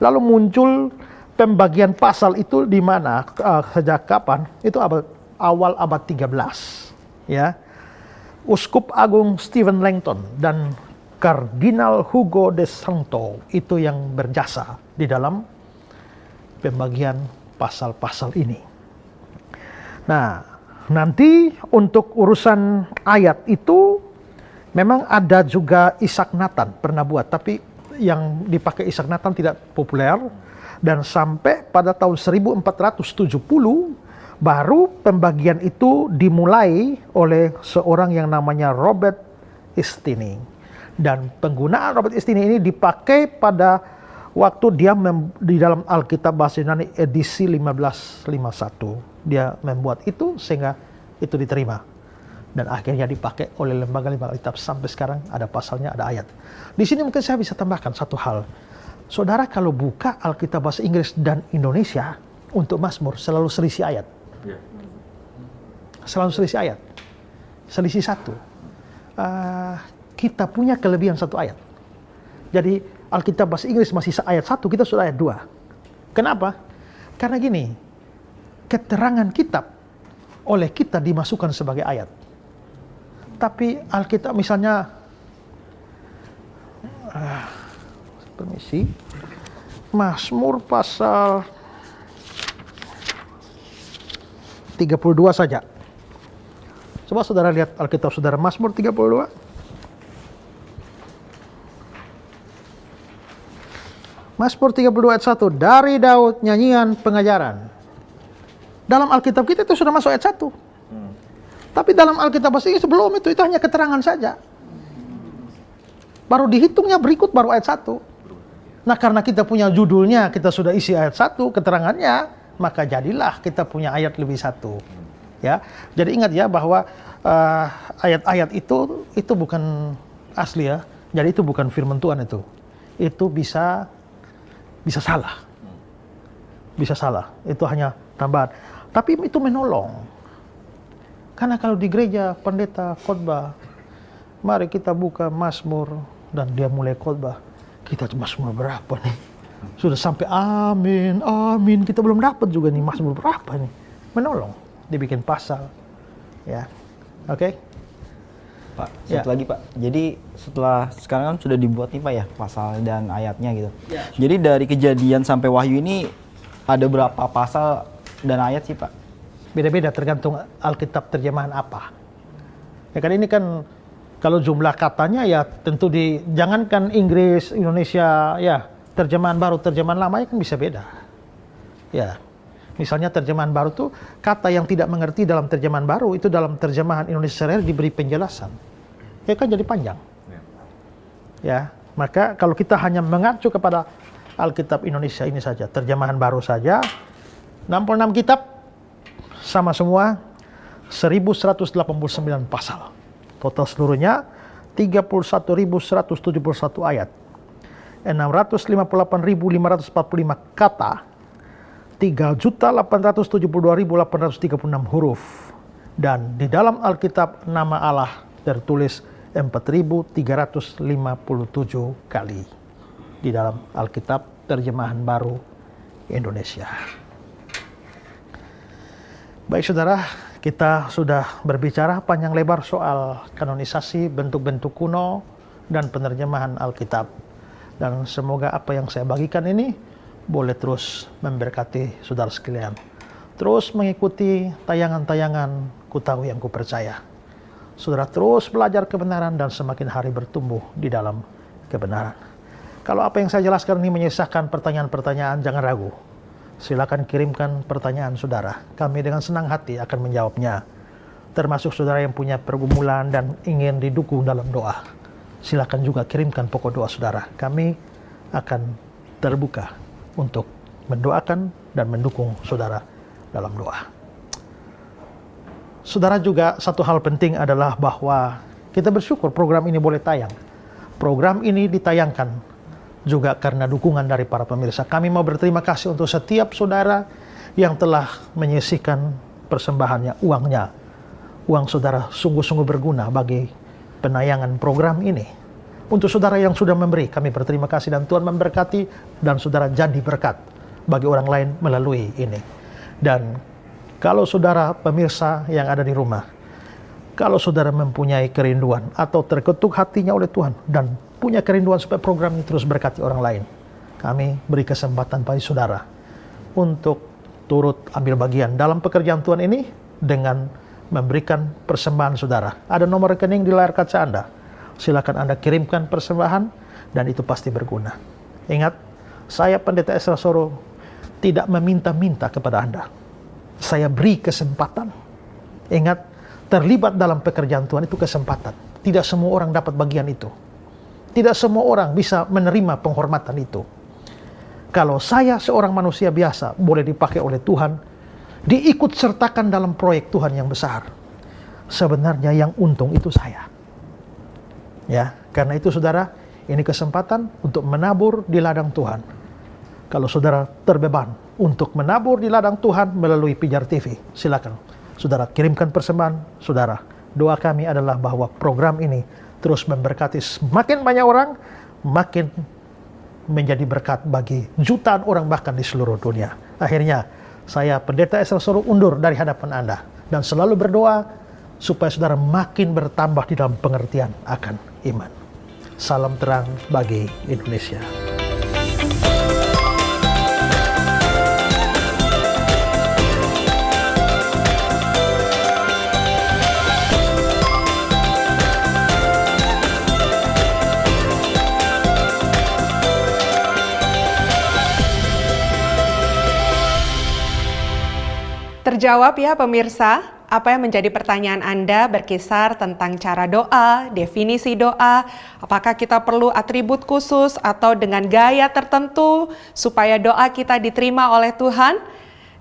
Lalu muncul pembagian pasal itu di mana, sejak kapan? Itu awal abad 13. Ya. Uskup Agung Stephen Langton dan Kardinal Hugo de Santo itu yang berjasa di dalam pembagian pasal-pasal ini. Nah, nanti untuk urusan ayat itu memang ada juga Ishak Nathan pernah buat, tapi yang dipakai Ishak Nathan tidak populer, dan sampai pada tahun 1470 baru pembagian itu dimulai oleh seorang yang namanya Robert Estienne. Dan penggunaan Robert Estienne ini dipakai pada waktu dia di dalam Alkitab bahasa Yunani edisi 1551. Dia membuat itu sehingga itu diterima. Dan akhirnya dipakai oleh lembaga-lembaga Alkitab sampai sekarang ada pasalnya, ada ayat. Di sini mungkin saya bisa tambahkan satu hal. Saudara kalau buka Alkitab bahasa Inggris dan Indonesia untuk Mazmur selalu selisih ayat. Selalu selisih ayat. Selisih satu. Kita punya kelebihan satu ayat. Jadi Alkitab bahasa Inggris masih ayat 1, kita sudah ayat 2. Kenapa? Karena gini, keterangan kitab oleh kita dimasukkan sebagai ayat. Tapi Alkitab misalnya, permisi, Mazmur pasal 32 saja. Coba saudara lihat Alkitab saudara, Mazmur 32. Mazmur 32 ayat 1, dari Daud nyanyian pengajaran. Dalam Alkitab kita itu sudah masuk ayat 1. Tapi dalam Alkitab bahasa Inggris sebelum itu hanya keterangan saja. Baru dihitungnya berikut baru ayat 1. Nah karena kita punya judulnya, kita sudah isi ayat 1, keterangannya, maka jadilah kita punya ayat lebih 1. Ya, jadi ingat ya bahwa ayat-ayat itu bukan asli ya. Jadi itu bukan firman Tuhan itu. Itu bisa salah. Bisa salah. Itu hanya tambahan. Tapi itu menolong. Karena kalau di gereja pendeta khotbah, mari kita buka Mazmur dan dia mulai khotbah. Kita Mazmur berapa nih? Sudah sampai amin, amin. Kita belum dapat juga nih Mazmur berapa nih. Menolong. Dibikin pasal. Ya. Oke? Pak, satu lagi Pak. Jadi setelah sekarang kan sudah dibuat nih Pak ya pasal dan ayatnya gitu. Ya. Jadi dari Kejadian sampai Wahyu ini ada berapa pasal dan ayat sih Pak? Beda-beda tergantung Alkitab terjemahan apa. Ya kan ini kan kalau jumlah katanya ya tentu jangankan Inggris, Indonesia ya, terjemahan baru, terjemahan lama ya kan bisa beda. Ya. Misalnya terjemahan baru tuh kata yang tidak mengerti dalam terjemahan baru itu dalam terjemahan Indonesia Raya diberi penjelasan. Ya kan jadi panjang. Ya, maka kalau kita hanya mengacu kepada Alkitab Indonesia ini saja, terjemahan baru saja, 66 kitab sama semua 1189 pasal. Total seluruhnya 31.171 ayat. 658.545 kata. 3.872.836 huruf. Dan di dalam Alkitab nama Allah tertulis 4.357 kali. di dalam Alkitab terjemahan baru Indonesia. Baik saudara, kita sudah berbicara panjang lebar soal kanonisasi, bentuk-bentuk kuno, dan penerjemahan Alkitab. Dan semoga apa yang saya bagikan ini boleh terus memberkati saudara sekalian. Terus mengikuti tayangan-tayangan Ku Tahu Yang Ku Percaya. Saudara terus belajar kebenaran dan semakin hari bertumbuh di dalam kebenaran. Kalau apa yang saya jelaskan ini menyisakan pertanyaan-pertanyaan, jangan ragu. Silakan kirimkan pertanyaan saudara. Kami dengan senang hati akan menjawabnya. Termasuk saudara yang punya pergumulan dan ingin didukung dalam doa. Silakan juga kirimkan pokok doa saudara. Kami akan terbuka untuk mendoakan dan mendukung saudara dalam doa. Saudara juga satu hal penting adalah bahwa kita bersyukur program ini boleh tayang. Program ini ditayangkan juga karena dukungan dari para pemirsa. Kami mau berterima kasih untuk setiap saudara yang telah menyisihkan persembahannya, uangnya. Uang saudara sungguh-sungguh berguna bagi penayangan program ini. Untuk saudara yang sudah memberi, kami berterima kasih dan Tuhan memberkati dan saudara jadi berkat bagi orang lain melalui ini. Dan kalau saudara pemirsa yang ada di rumah, kalau saudara mempunyai kerinduan atau terketuk hatinya oleh Tuhan dan punya kerinduan supaya program ini terus berkati orang lain, kami beri kesempatan bagi saudara untuk turut ambil bagian dalam pekerjaan Tuhan ini dengan memberikan persembahan saudara. Ada nomor rekening di layar kaca Anda. Silakan Anda kirimkan persembahan dan itu pasti berguna. Ingat, saya Pendeta Ezra Soro tidak meminta-minta kepada Anda. Saya beri kesempatan. Ingat, terlibat dalam pekerjaan Tuhan itu kesempatan. Tidak semua orang dapat bagian itu. Tidak semua orang bisa menerima penghormatan itu. Kalau saya seorang manusia biasa boleh dipakai oleh Tuhan, diikut sertakan dalam proyek Tuhan yang besar, sebenarnya yang untung itu saya. Ya, karena itu saudara, ini kesempatan untuk menabur di ladang Tuhan. Kalau saudara terbeban untuk menabur di ladang Tuhan melalui Pijar TV, silakan saudara kirimkan persembahan saudara. Doa kami adalah bahwa program ini terus memberkati semakin banyak orang, makin menjadi berkat bagi jutaan orang bahkan di seluruh dunia. Akhirnya, saya Pendeta Ezra Soro undur dari hadapan Anda dan selalu berdoa supaya saudara makin bertambah di dalam pengertian akan iman. Salam terang bagi Indonesia. Terjawab ya pemirsa, apa yang menjadi pertanyaan Anda berkisar tentang cara doa, definisi doa, apakah kita perlu atribut khusus atau dengan gaya tertentu supaya doa kita diterima oleh Tuhan?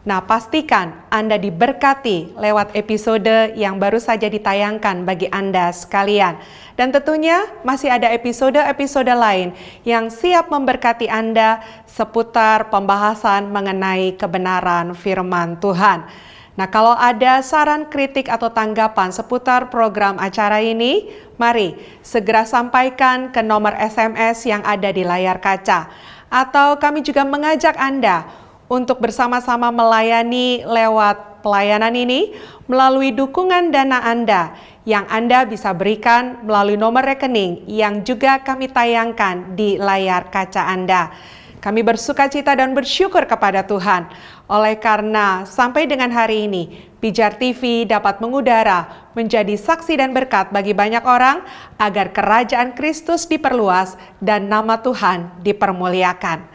Nah, pastikan Anda diberkati lewat episode yang baru saja ditayangkan bagi Anda sekalian. Dan tentunya masih ada episode-episode lain yang siap memberkati Anda seputar pembahasan mengenai kebenaran firman Tuhan. Nah, kalau ada saran, kritik, atau tanggapan seputar program acara ini, mari segera sampaikan ke nomor SMS yang ada di layar kaca. Atau kami juga mengajak Anda untuk bersama-sama melayani lewat pelayanan ini melalui dukungan dana Anda yang Anda bisa berikan melalui nomor rekening yang juga kami tayangkan di layar kaca Anda. Kami bersukacita dan bersyukur kepada Tuhan. Oleh karena sampai dengan hari ini, Pijar TV dapat mengudara menjadi saksi dan berkat bagi banyak orang agar kerajaan Kristus diperluas dan nama Tuhan dipermuliakan.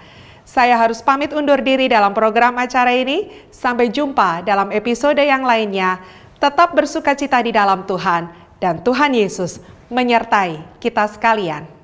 Saya harus pamit undur diri dalam program acara ini. Sampai jumpa dalam episode yang lainnya. Tetap bersukacita di dalam Tuhan dan Tuhan Yesus menyertai kita sekalian.